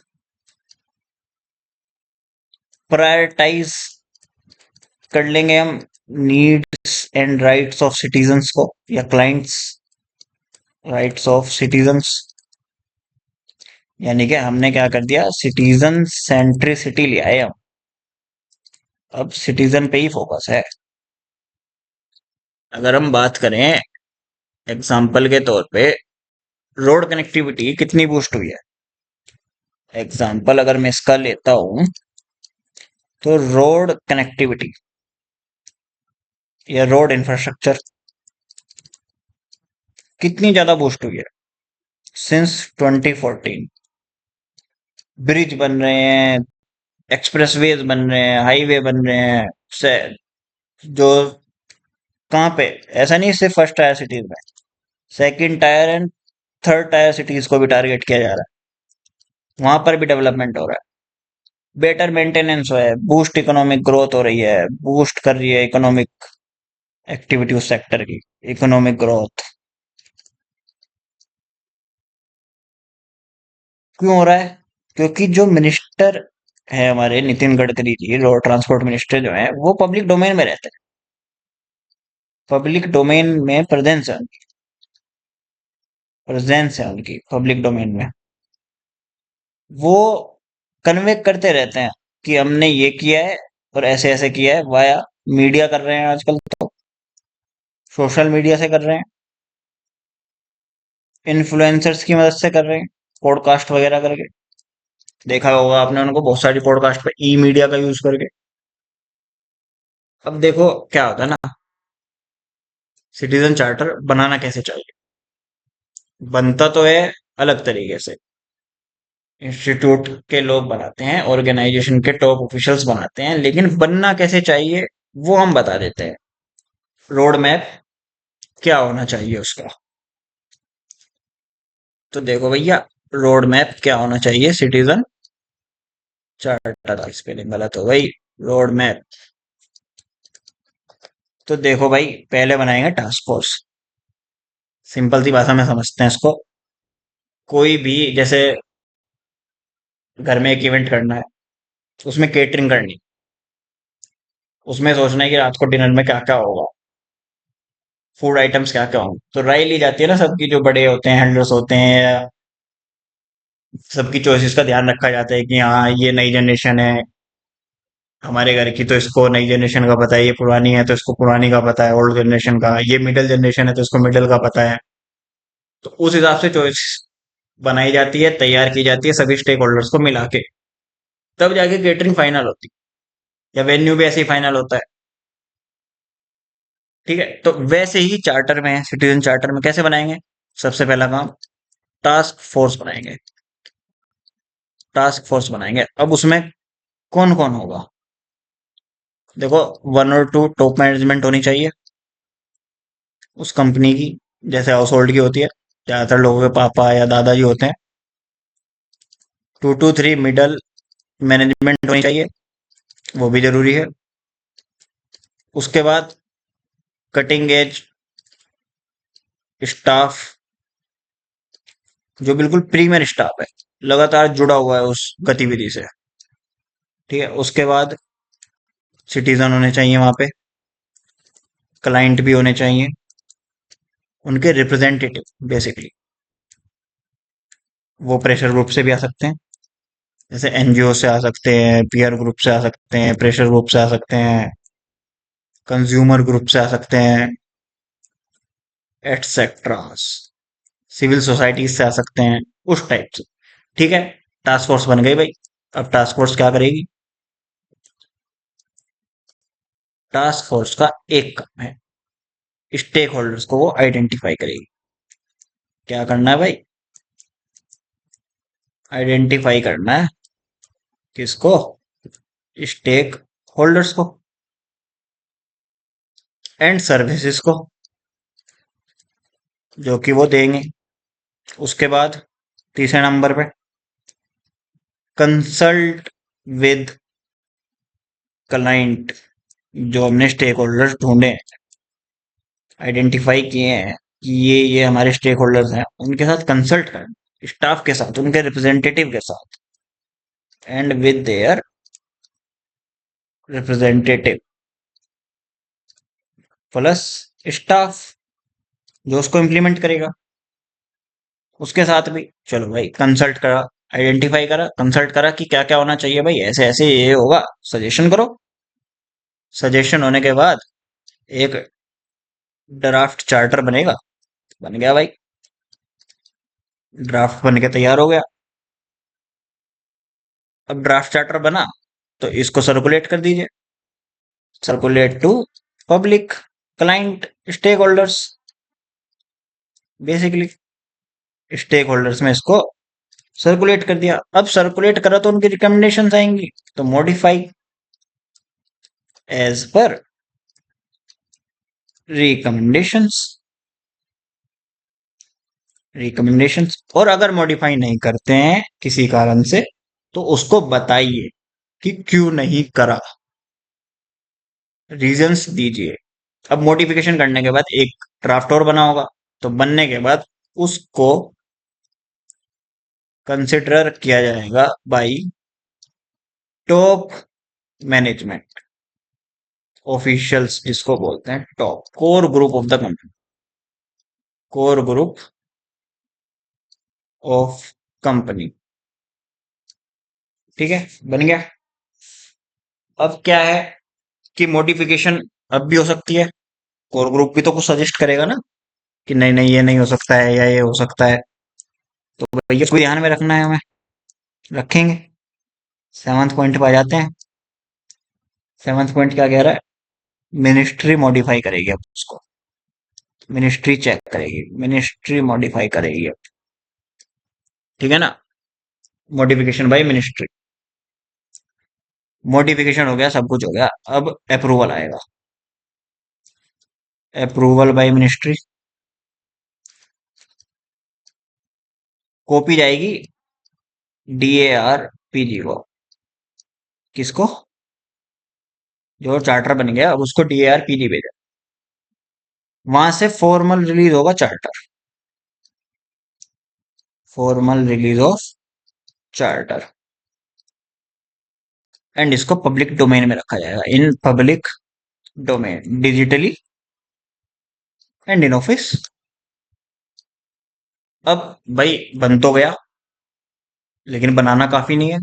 प्रायोरिटाइज कर लेंगे हम needs and rights of citizens को, या क्लाइंट्स राइट्स ऑफ सिटीजन्स, यानी कि हमने क्या कर दिया, सिटीजन सेंट्रिसिटी लिया है हम, अब सिटीजन पे ही फोकस है। अगर हम बात करें एग्जाम्पल के तौर पे, रोड कनेक्टिविटी कितनी बूस्ट हुई है, एग्जाम्पल अगर मैं इसका लेता हूं तो रोड कनेक्टिविटी या रोड इंफ्रास्ट्रक्चर कितनी ज्यादा बूस्ट हुई है सिंस 2014। ब्रिज बन रहे हैं, एक्सप्रेसवेज बन रहे हैं, हाईवे बन रहे हैं, से जो कहाँ पे, ऐसा नहीं सिर्फ फर्स्ट टायर सिटीज में, second tier and third tier cities को भी टारगेट किया जा रहा है, वहां पर भी डेवलपमेंट हो रहा है, बेटर मेंटेनेंस है, बूस्ट इकोनॉमिक ग्रोथ हो रही है, बूस्ट कर रही है इकोनॉमिक एक्टिविटी उस सेक्टर की, इकोनॉमिक ग्रोथ। क्यों हो रहा है, क्योंकि जो मिनिस्टर है हमारे Nitin Gadkari ji, road transport minister जो है, वो पब्लिक डोमेन में रहते हैं, पब्लिक डोमेन में प्रेजेंस है उनकी, प्रेजेंस है उनकी पब्लिक डोमेन में, वो कन्वे करते रहते हैं कि हमने ये किया है और ऐसे ऐसे किया है, वाया मीडिया कर रहे हैं आजकल तो, सोशल मीडिया से कर रहे हैं, इन्फ्लुएंसर्स की मदद से कर रहे हैं, पॉडकास्ट वगैरह करके, देखा होगा आपने उनको बहुत सारी पॉडकास्ट पे ई मीडिया का यूज करके। अब देखो क्या होता है ना, सिटीजन चार्टर बनाना कैसे चाहिए, बनता तो है अलग तरीके से, इंस्टीट्यूट के लोग बनाते हैं, ऑर्गेनाइजेशन के टॉप ऑफिशियल्स बनाते हैं, लेकिन बनना कैसे चाहिए वो हम बता देते हैं। रोड मैप क्या होना चाहिए उसका, तो देखो भैया, रोड मैप क्या होना चाहिए सिटीजन चार्टर, स्पेलिंग गलत हो गई, रोड मैप। तो देखो भाई, पहले बनाएंगे टास्क फोर्स, सिंपल सी भाषा में समझते हैं इसको, कोई भी जैसे घर में एक इवेंट करना है, उसमें केटरिंग करनी, उसमें सोचना है कि रात को डिनर में क्या क्या होगा, फूड आइटम्स क्या क्या होंगे, तो राय ली जाती है ना सबकी, जो बड़े होते हैं, हैंडलर्स होते हैं, या सबकी चॉइसेस का ध्यान रखा जाता है कि हाँ ये नई जनरेशन है हमारे घर की, तो इसको नई जनरेशन का पता है, ये पुरानी है तो इसको पुरानी का पता है, ओल्ड जनरेशन का, ये मिडिल जनरेशन है तो इसको मिडिल का पता है। तो उस हिसाब से चॉइस बनाई जाती है, तैयार की जाती है सभी स्टेक होल्डर्स को मिला के, तब जाके केटरिंग फाइनल होती है, या वेन्यू भी ऐसे ही फाइनल होता है। ठीक है, तो वैसे ही चार्टर में, सिटीजन चार्टर में कैसे बनाएंगे? सबसे पहला काम, टास्क फोर्स बनाएंगे। टास्क फोर्स बनाएंगे, अब उसमें कौन कौन होगा? देखो, 1 और 2 टॉप मैनेजमेंट होनी चाहिए उस कंपनी की, जैसे हाउस होल्ड की होती है, ज्यादातर लोगों के पापा या दादाजी होते हैं। 2 to 3 मिडल मैनेजमेंट होनी चाहिए, वो भी जरूरी है। उसके बाद कटिंग एज स्टाफ, जो बिल्कुल प्रीमियर स्टाफ है, लगातार जुड़ा हुआ है उस गतिविधि से। ठीक है, उसके बाद सिटीजन होने चाहिए वहां पे, क्लाइंट भी होने चाहिए, उनके रिप्रेजेंटेटिव बेसिकली। वो प्रेशर ग्रुप से भी आ सकते हैं, जैसे एनजीओ से आ सकते हैं, पीयर ग्रुप से आ सकते हैं, प्रेशर ग्रुप से आ सकते हैं, कंज्यूमर ग्रुप से आ सकते हैं, एटसेट्रा, सिविल सोसाइटी से आ सकते हैं, उस टाइप से। ठीक है, टास्क फोर्स बन गई भाई। अब टास्क फोर्स क्या करेगी? टास्क फोर्स का एक काम है, स्टेक होल्डर्स को वो आइडेंटिफाई करेगी। क्या करना है भाई? आइडेंटिफाई करना है। किसको? स्टेक होल्डर्स को, एंड सर्विसेज को, जो कि वो देंगे। उसके बाद तीसरे नंबर पे, कंसल्ट विद क्लाइंट, जो हमने स्टेक होल्डर्स ढूंढे, आइडेंटिफाई किए हैं कि ये हमारे स्टेक होल्डर्स हैं, उनके साथ कंसल्ट करें, स्टाफ के साथ, उनके रिप्रेजेंटेटिव के साथ, and with their representative plus staff जो उसको इम्प्लीमेंट करेगा, उसके साथ भी। चलो भाई, कंसल्ट करा, आइडेंटिफाई करा, कंसल्ट करा कि क्या क्या होना चाहिए भाई, ऐसे ऐसे ये होगा, सजेशन करो। सजेशन होने के बाद एक ड्राफ्ट चार्टर बनेगा, बन गया भाई, ड्राफ्ट बन के तैयार हो गया। अब ड्राफ्ट चार्टर बना, तो इसको सर्कुलेट कर दीजिए, circulate to public, client, stakeholders, basically stakeholders में इसको सर्कुलेट कर दिया। अब सर्कुलेट करा तो उनकी रिकमेंडेशन आएंगी, तो modify as per recommendations, recommendations. और अगर मॉडिफाई नहीं करते हैं किसी कारण से, तो उसको बताइए कि क्यों नहीं करा, रीजंस दीजिए। अब मॉडिफिकेशन करने के बाद एक ड्राफ्ट और बना होगा, तो बनने के बाद उसको कंसिडर किया जाएगा बाई टॉप मैनेजमेंट ऑफिशियल्स, जिसको बोलते हैं top core group of the company, core group of company. ठीक है, बन गया। अब क्या है कि मॉडिफिकेशन अब भी हो सकती है, कोर ग्रुप भी तो कुछ सजेस्ट करेगा ना, कि नहीं नहीं ये नहीं हो सकता है, या ये हो सकता है, तो भैया इसको ध्यान में रखना है हमें, रखेंगे। 7th पॉइंट पे आ जाते हैं। 7th पॉइंट क्या कह रहा है? मिनिस्ट्री मॉडिफाई करेगी अब उसको, मिनिस्ट्री चेक करेगी, मिनिस्ट्री मॉडिफाई करेगी अब। ठीक है ना, मॉडिफिकेशन बाय मिनिस्ट्री। मॉडिफिकेशन हो गया, सब कुछ हो गया, अब अप्रूवल आएगा, अप्रूवल बाय मिनिस्ट्री। कॉपी जाएगी DARPG को, किसको? जो चार्टर बन गया, अब उसको DARPG भेजा, वहां से फॉर्मल रिलीज होगा charter, formal release of charter, and इसको पब्लिक डोमेन में रखा जाएगा, इन public domain, digitally and in office. अब भाई बन तो गया, लेकिन बनाना काफी नहीं है।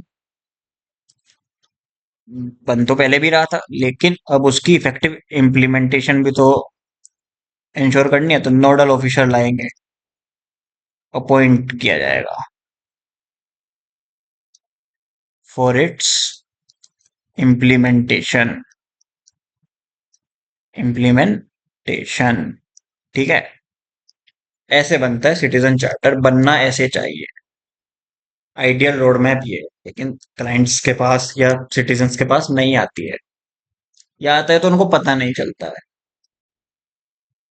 बन तो पहले भी रहा था, लेकिन अब उसकी इफेक्टिव इम्प्लीमेंटेशन भी तो इंश्योर करनी है, तो नोडल ऑफिसर लाएंगे, अपॉइंट किया जाएगा फॉर इट्स इम्प्लीमेंटेशन। इम्प्लीमेंटेशन, ठीक है। ऐसे बनता है सिटीजन चार्टर, बनना ऐसे चाहिए। आइडियल रोड मैप ये है, लेकिन क्लाइंट्स के पास या सिटीजन्स के पास नहीं आती है, या आता है तो उनको पता नहीं चलता है।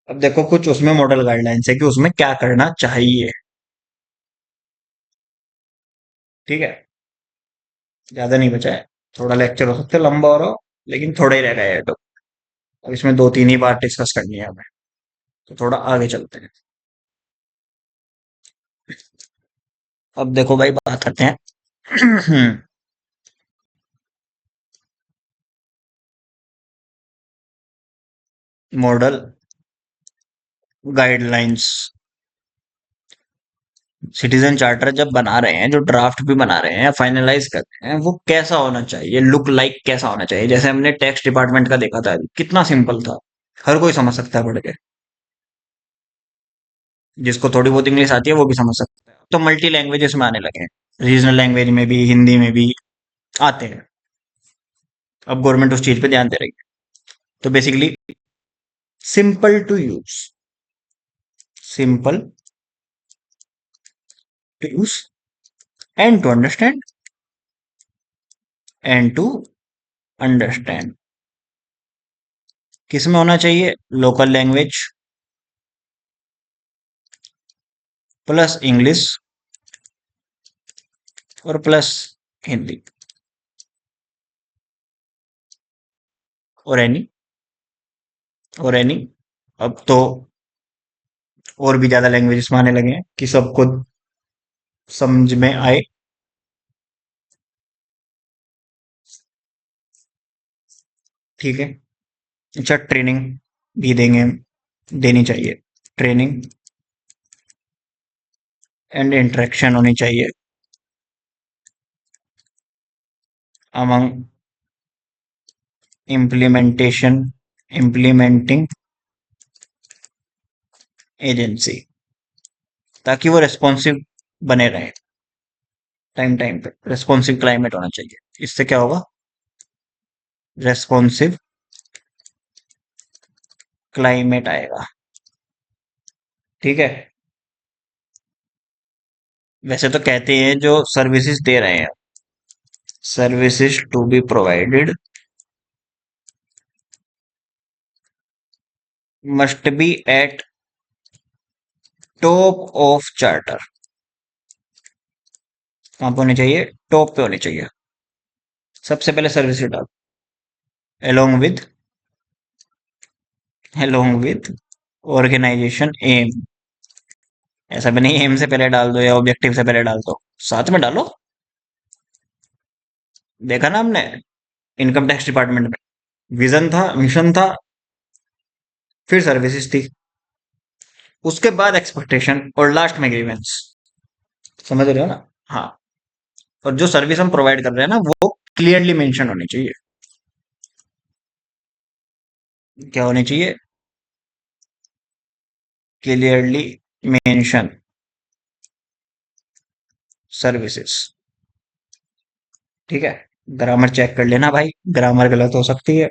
अब देखो, कुछ उसमें मॉडल गाइडलाइंस है कि उसमें क्या करना चाहिए, ठीक है। ज्यादा नहीं बचा है, थोड़ा लेक्चर हो सकता है लंबा हो रहा हो, लेकिन थोड़ा ही रह गया है तो। अब इसमें दो तीन ही बार डिस्कस करनी है हमें, तो थोड़ा आगे चलते हैं। अब देखो भाई, बात करते हैं मॉडल गाइडलाइंस। सिटीजन चार्टर जब बना रहे हैं, जो ड्राफ्ट भी बना रहे हैं, फाइनलाइज कर रहे हैं, वो कैसा होना चाहिए, लुक लाइक कैसा होना चाहिए। जैसे हमने टैक्स डिपार्टमेंट का देखा था, कितना सिंपल था, हर कोई समझ सकता है पढ़ के। जिसको थोड़ी बहुत इंग्लिश आती है वो भी समझ सकता है। तो मल्टी लैंग्वेजेस में आने लगे हैं, रीजनल लैंग्वेज में भी, हिंदी में भी आते हैं। अब गवर्नमेंट उस चीज पे ध्यान दे रही है। तो basically simple to use, simple to use and to understand, and to understand. किस में होना चाहिए? लोकल लैंग्वेज प्लस इंग्लिश और प्लस हिंदी, और एनी, और एनी। अब तो और भी ज्यादा लैंग्वेजेस में आने लगे हैं कि सबको समझ में आए, ठीक है। अच्छा, ट्रेनिंग भी देंगे, देनी चाहिए। ट्रेनिंग एंड इंटरेक्शन होनी चाहिए अमंग इम्प्लीमेंटेशन, इम्प्लीमेंटिंग एजेंसी, ताकि वो रेस्पॉन्सिव बने रहे टाइम टाइम पे। रेस्पॉन्सिव क्लाइमेट होना चाहिए, इससे क्या होगा? रेस्पॉन्सिव क्लाइमेट आएगा, ठीक है। वैसे तो कहते हैं जो सर्विसेज दे रहे हैं, services to be provided must be at top of charter. कहाँ पे होनी चाहिए? टॉप पे होनी चाहिए। सबसे पहले सर्विस डाल, along with, along with organisation aim. ऐसा भी नहीं एम से पहले डाल दो या ऑब्जेक्टिव से पहले डाल दो, साथ में डालो। देखा ना हमने इनकम टैक्स डिपार्टमेंट में, विजन था, मिशन था, फिर सर्विसेज थी, उसके बाद एक्सपेक्टेशन, और लास्ट में ग्रीवेंस। समझ रहे हो ना? हाँ। और जो सर्विस हम प्रोवाइड कर रहे हैं ना, वो क्लियरली मेंशन होनी चाहिए। क्या होनी चाहिए? क्लियरली मेंशन सर्विसेज, ठीक है। ग्रामर चेक कर लेना भाई, ग्रामर गलत हो सकती है।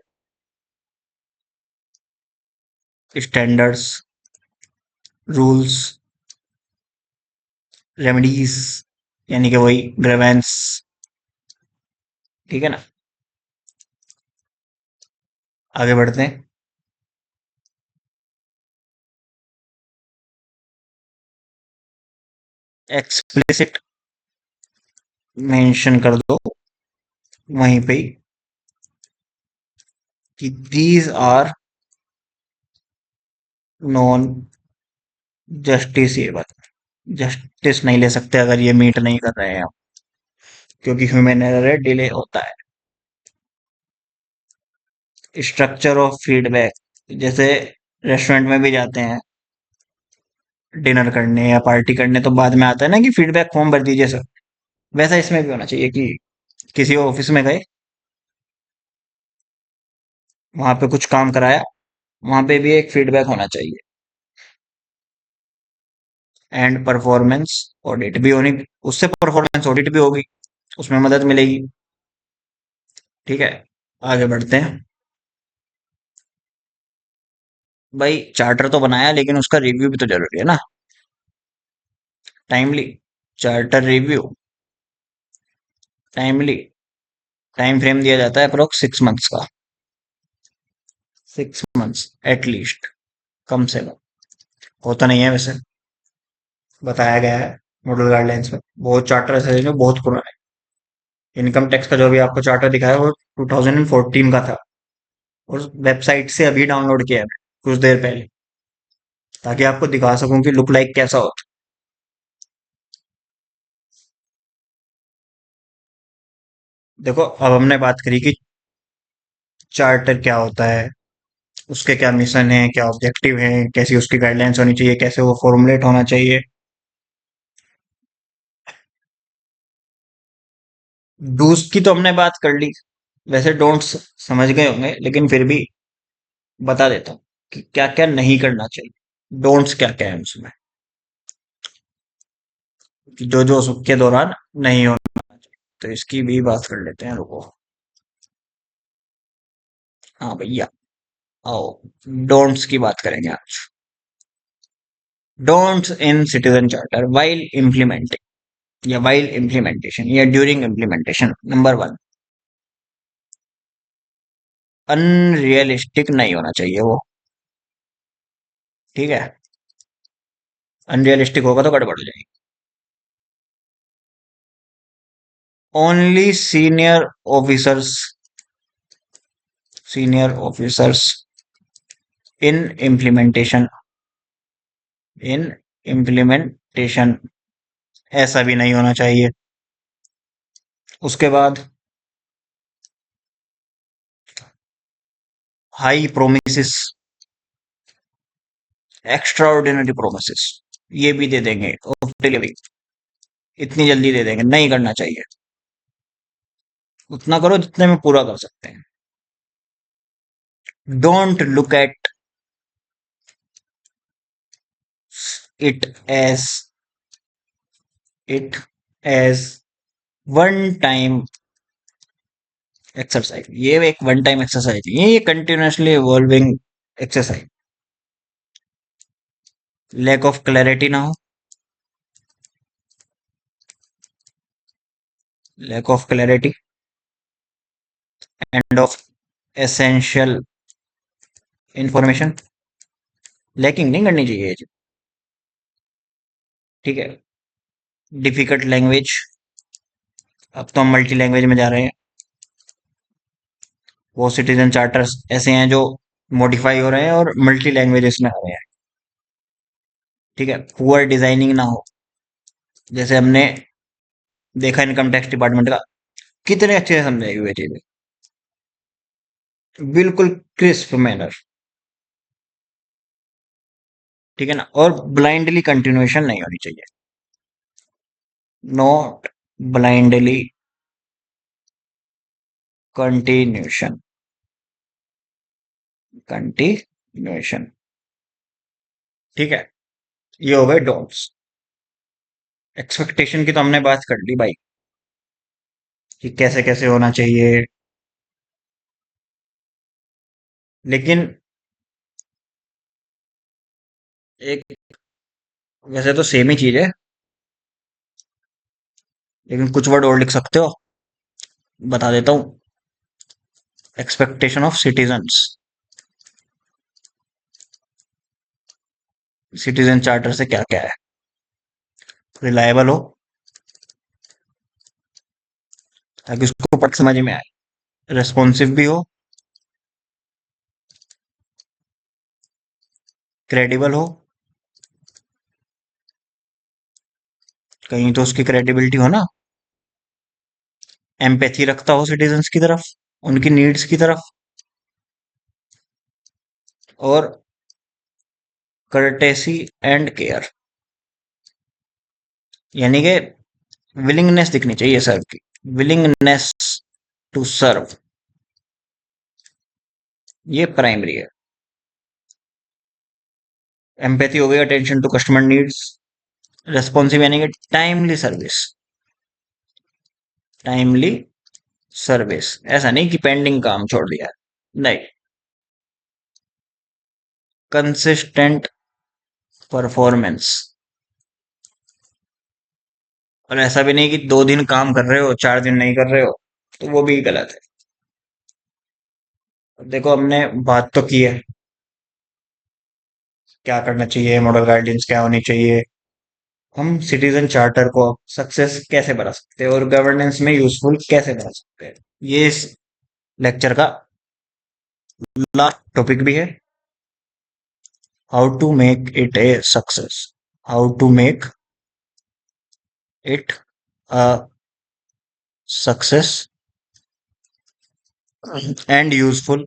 स्टैंडर्ड्स, रूल्स, रेमेडीज, यानी कि वही ग्रेवेंस, ठीक है ना। आगे बढ़ते हैं। एक्सप्लिसिट मेंशन कर दो वहीं पे ही कि these are non justiciable. Justice नहीं ले सकते अगर ये मीट नहीं कर रहे हैं हम, क्योंकि ह्यूमन एरर डिले होता है। स्ट्रक्चर ऑफ फीडबैक, जैसे रेस्टोरेंट में भी जाते हैं डिनर करने या पार्टी करने, तो बाद में आता है ना कि फीडबैक फॉर्म भर दीजिए सर। वैसा इसमें भी होना चाहिए कि किसी ऑफिस में गए, वहां पे कुछ काम कराया, वहां पे भी एक फीडबैक होना चाहिए। एंड परफॉर्मेंस ऑडिट भी होनी, उससे परफॉर्मेंस ऑडिट भी होगी, उसमें मदद मिलेगी। ठीक है, आगे बढ़ते हैं। भाई चार्टर तो बनाया, लेकिन उसका रिव्यू भी तो जरूरी है ना, timely. Charter review timely, time frame दिया जाता है अप्रोक्स 6 मंथ्स का। 6 मंथ्स एटलीस्ट, कम से कम। होता नहीं है वैसे, बताया गया है मॉडल गाइडलाइंस में। बहुत चार्टर ऐसे हैं जो बहुत पुराने। इनकम टैक्स का जो भी आपको चार्टर दिखाया वो 2014 का था, और वेबसाइट से अभी डाउनलोड किया है कुछ देर पहले, ताकि आपको दिखा सकूं कि लुक लाइक कैसा होता है। देखो, अब हमने बात करी कि चार्टर क्या होता है, उसके क्या मिशन है, क्या ऑब्जेक्टिव है, कैसी उसकी गाइडलाइंस होनी चाहिए, कैसे वो फॉर्मुलेट होना चाहिए। डूज की तो हमने बात कर ली, वैसे डोंट्स समझ गए होंगे, लेकिन फिर भी बता देता हूँ कि क्या क्या नहीं करना चाहिए। डोंट्स क्या क्या है उसमें, कि जो जो उसके दौरान नहीं होना चाहिए। तो इसकी भी बात कर लेते हैं, रुको। हाँ भैया, आओ, डोंट्स की बात करेंगे आज। डोंट्स इन सिटीजन चार्टर वाइल इम्प्लीमेंटिंग, या वाइल इम्प्लीमेंटेशन, या ड्यूरिंग इम्प्लीमेंटेशन। नंबर 1, अनरियलिस्टिक नहीं होना चाहिए वो। ठीक है, अनरियलिस्टिक होगा तो गड़बड़ हो जाएगी। Only senior officers in implementation, in implementation, ऐसा भी नहीं होना चाहिए। उसके बाद high promise, extra ordinary promise, ये भी दे देंगे ऑफ डिलीवरी, इतनी जल्दी दे देंगे, नहीं करना चाहिए। उतना करो जितने में पूरा कर सकते हैं। Don't look at it as it as one time exercise. ये एक वन टाइम एक्सरसाइज, ये continuously evolving exercise. Lack of clarity ना हो, lack of clarity and of essential information, lacking नहीं करनी चाहिए ये चीज। ठीक है, डिफिकल्ट लैंग्वेज, अब तो हम मल्टी लैंग्वेज में जा रहे हैं। वो सिटीजन चार्टर्स ऐसे हैं जो मॉडिफाई हो रहे हैं और मल्टी लैंग्वेजेस में आ रहे हैं। ठीक है, पुअर डिजाइनिंग ना हो, जैसे हमने देखा इनकम टैक्स डिपार्टमेंट का, कितने अच्छे से समझाई हुई चीजें, बिल्कुल क्रिस्प मैनर। ठीक है ना, और ब्लाइंडली कंटिन्यूएशन नहीं होनी चाहिए। Not blindly continuation, continuation. ठीक है, ये हो गए डोंट्स। एक्सपेक्टेशन की तो हमने बात कर ली भाई, कि कैसे कैसे होना चाहिए। लेकिन एक, वैसे तो सेम ही चीज है, लेकिन कुछ वर्ड और लिख सकते हो, बता देता हूँ। Expectation of citizens, citizen charter से क्या क्या है। रिलायबल हो, ताकि उसको पट समझ में आए। रेस्पॉन्सिव भी हो, क्रेडिबल हो, कहीं तो उसकी क्रेडिबिलिटी हो ना। एम्पैथी रखता हो सिटीजन्स की तरफ, उनकी नीड्स की तरफ। और कर्टेसी एंड केयर, यानी कि विलिंगनेस दिखनी चाहिए सर्व की, विलिंगनेस टू सर्व, ये प्राइमरी है। एम्पैथी हो गई, attention to customer needs. Responsive यानी कि टाइमली सर्विस, टाइमली सर्विस, ऐसा नहीं कि पेंडिंग काम छोड़ दिया, नहीं। कंसिस्टेंट परफॉर्मेंस, और ऐसा भी नहीं कि 2 दिन काम कर रहे हो 4 दिन नहीं कर रहे हो, तो वो भी गलत है। देखो हमने बात तो की है क्या करना चाहिए, मॉडल गाइडलाइंस क्या होनी चाहिए, हम सिटीजन चार्टर को सक्सेस कैसे बना सकते हैं और गवर्नेंस में यूजफुल कैसे बना सकते हैं, ये इस लेक्चर का लास्ट टॉपिक भी है। How to make it a success, how to make it a success and useful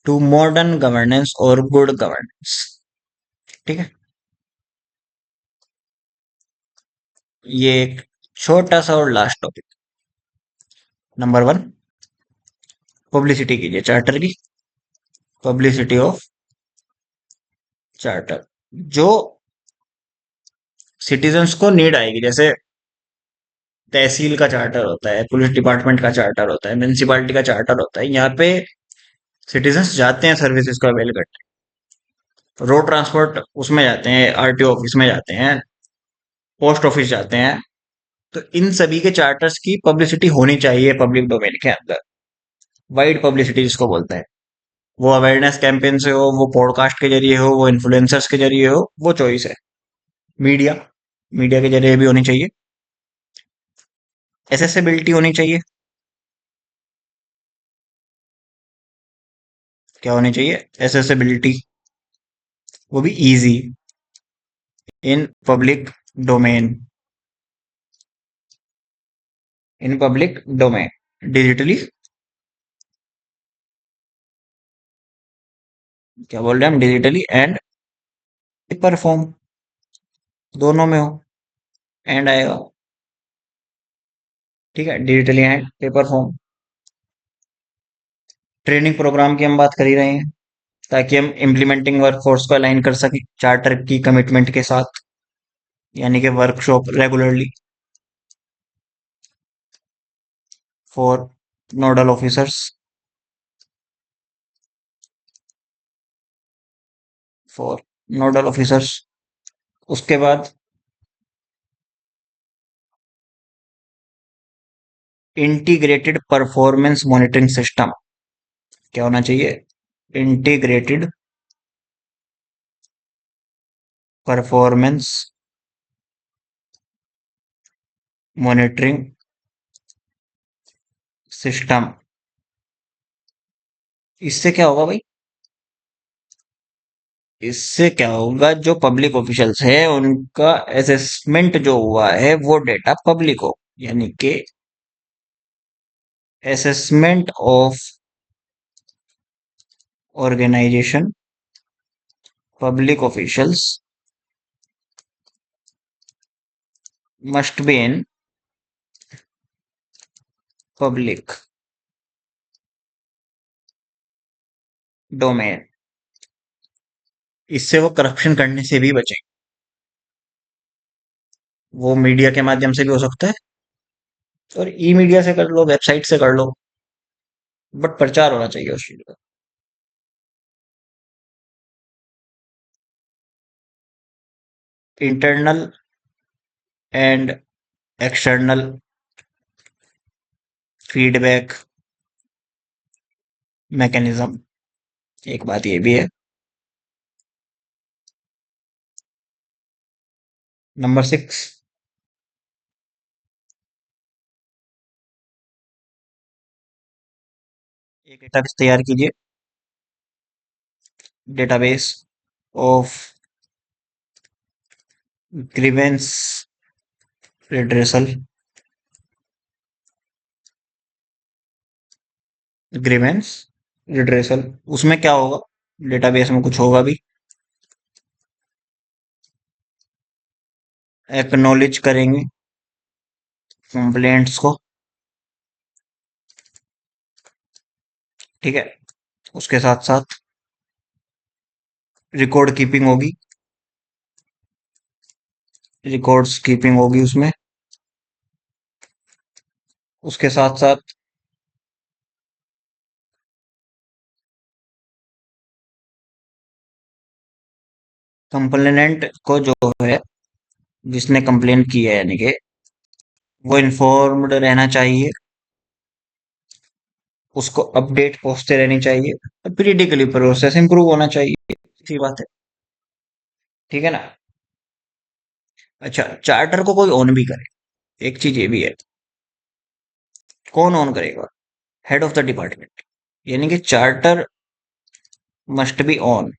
to modern governance और गुड गवर्नेंस। ठीक है, ये एक छोटा सा और लास्ट टॉपिक। नंबर 1, पब्लिसिटी कीजिए चार्टर की, पब्लिसिटी ऑफ चार्टर, जो सिटीजन्स को नीड आएगी, जैसे तहसील का चार्टर होता है, पुलिस डिपार्टमेंट का चार्टर होता है, म्यूनिसिपालिटी का चार्टर होता है, यहाँ पे सिटीजन्स जाते हैं सर्विसेज को अवेल करने, रोड ट्रांसपोर्ट उसमें जाते हैं, आरटीओ ऑफिस में जाते हैं, पोस्ट ऑफिस जाते हैं, तो इन सभी के चार्टर्स की पब्लिसिटी होनी चाहिए पब्लिक डोमेन के अंदर, वाइड पब्लिसिटी जिसको बोलते हैं। वो अवेयरनेस कैंपेन से हो, वो पॉडकास्ट के जरिए हो, वो इन्फ्लुएंसर्स के जरिए हो, वो चॉइस है। मीडिया, मीडिया के जरिए भी होनी चाहिए। एसेसिबिलिटी होनी चाहिए, क्या होनी चाहिए, एसेसिबिलिटी, वो भी इजी, इन पब्लिक डोमेन, इन पब्लिक डोमेन, डिजिटली, क्या बोल रहे हैं हम, डिजिटली एंड पेपर फॉर्म, दोनों में हो, एंड आएगा। ठीक है, digitally and paper form. Training programme की हम बात कर ही रहे हैं, ताकि हम इम्प्लीमेंटिंग वर्कफोर्स को अलाइन कर सकें चार्टर की कमिटमेंट के साथ, यानी कि workshop regularly for nodal officers, for nodal officers. उसके बाद इंटीग्रेटेड परफॉर्मेंस मॉनिटरिंग सिस्टम, क्या होना चाहिए, इंटीग्रेटेड परफॉर्मेंस मॉनिटरिंग सिस्टम। इससे क्या होगा भाई, इससे क्या होगा, जो पब्लिक ऑफिशियल्स है उनका असेसमेंट जो हुआ है वो डेटा पब्लिक हो, यानी कि assessment of organisation public officials must be in public domain, इससे वो करप्शन करने से भी बचे। वो मीडिया के माध्यम से भी हो सकता है, और ई मीडिया से कर लो, वेबसाइट से कर लो, बट प्रचार होना चाहिए उस चीज का। Internal and external feedback mechanism, एक बात ये भी है। नंबर 6, एक डेटाबेस तैयार कीजिए, database of grievance redressal, grievance redressal, उसमें क्या होगा, डेटाबेस में कुछ होगा भी, एक्नॉलेज करेंगे कंप्लेंट्स को। ठीक है। उसके साथ साथ रिकॉर्ड कीपिंग होगी, रिकॉर्ड्स कीपिंग होगी उसमें। उसके साथ साथ कंप्लेनेंट को जो है, जिसने कंप्लेन की है यानी कि वो इन्फॉर्म्ड रहना चाहिए, उसको अपडेट पहुंचते रहनी चाहिए, पीरियडिकली प्रोसेस इंप्रूव होना चाहिए। अच्छी बात है। ठीक है ना। अच्छा, चार्टर को कोई ऑन भी करे, एक चीज ये भी है, कौन ऑन करेगा? Head of the department. यानी कि charter must be owned,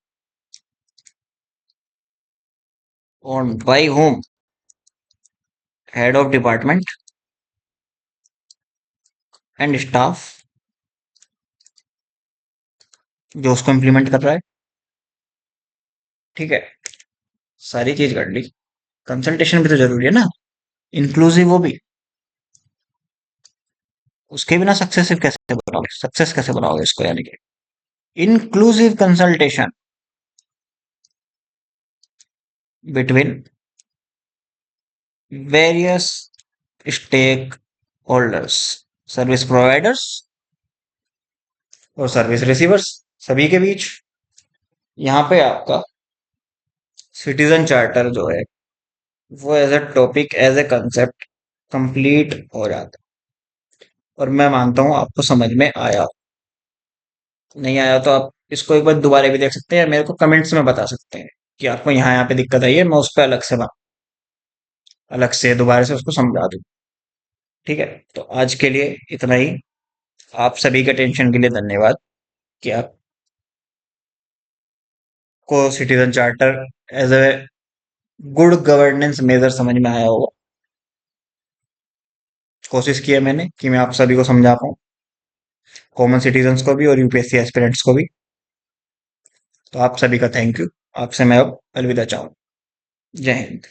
owned by whom? Head of department and staff जो उसको इम्प्लीमेंट कर रहा है। ठीक है। सारी चीज कर ली, कंसल्टेशन भी तो जरूरी है ना, इंक्लूसिव वो भी। उसके बिना सक्सेसिव कैसे बनाओगे, सक्सेस कैसे बनाओगे इसको, यानी कि inclusive consultation between various stakeholders, service providers और सर्विस रिसीवर्स, सभी के बीच। यहाँ पे आपका सिटीजन चार्टर जो है वो as a topic, as a concept complete हो जाता है। और मैं मानता हूँ आपको समझ में आया। नहीं आया तो आप इसको एक बार दोबारा भी देख सकते हैं, या मेरे को कमेंट्स में बता सकते हैं कि आपको यहाँ पे दिक्कत आई है, मैं उस पर अलग से दोबारा से उसको समझा दूँ। ठीक है। तो आज के लिए इतना ही। आप सभी के टेंशन के लिए धन्यवाद कि आपको citizen charter as a good governance measure समझ में आया होगा। कोशिश की है मैंने कि मैं आप सभी को समझा पाऊँ, कॉमन सिटीजन्स को भी और यूपीएससी एस्पिरेंट्स को भी। तो आप सभी का थैंक यू। आपसे मैं अब अलविदा चाहूँ। जय हिंद।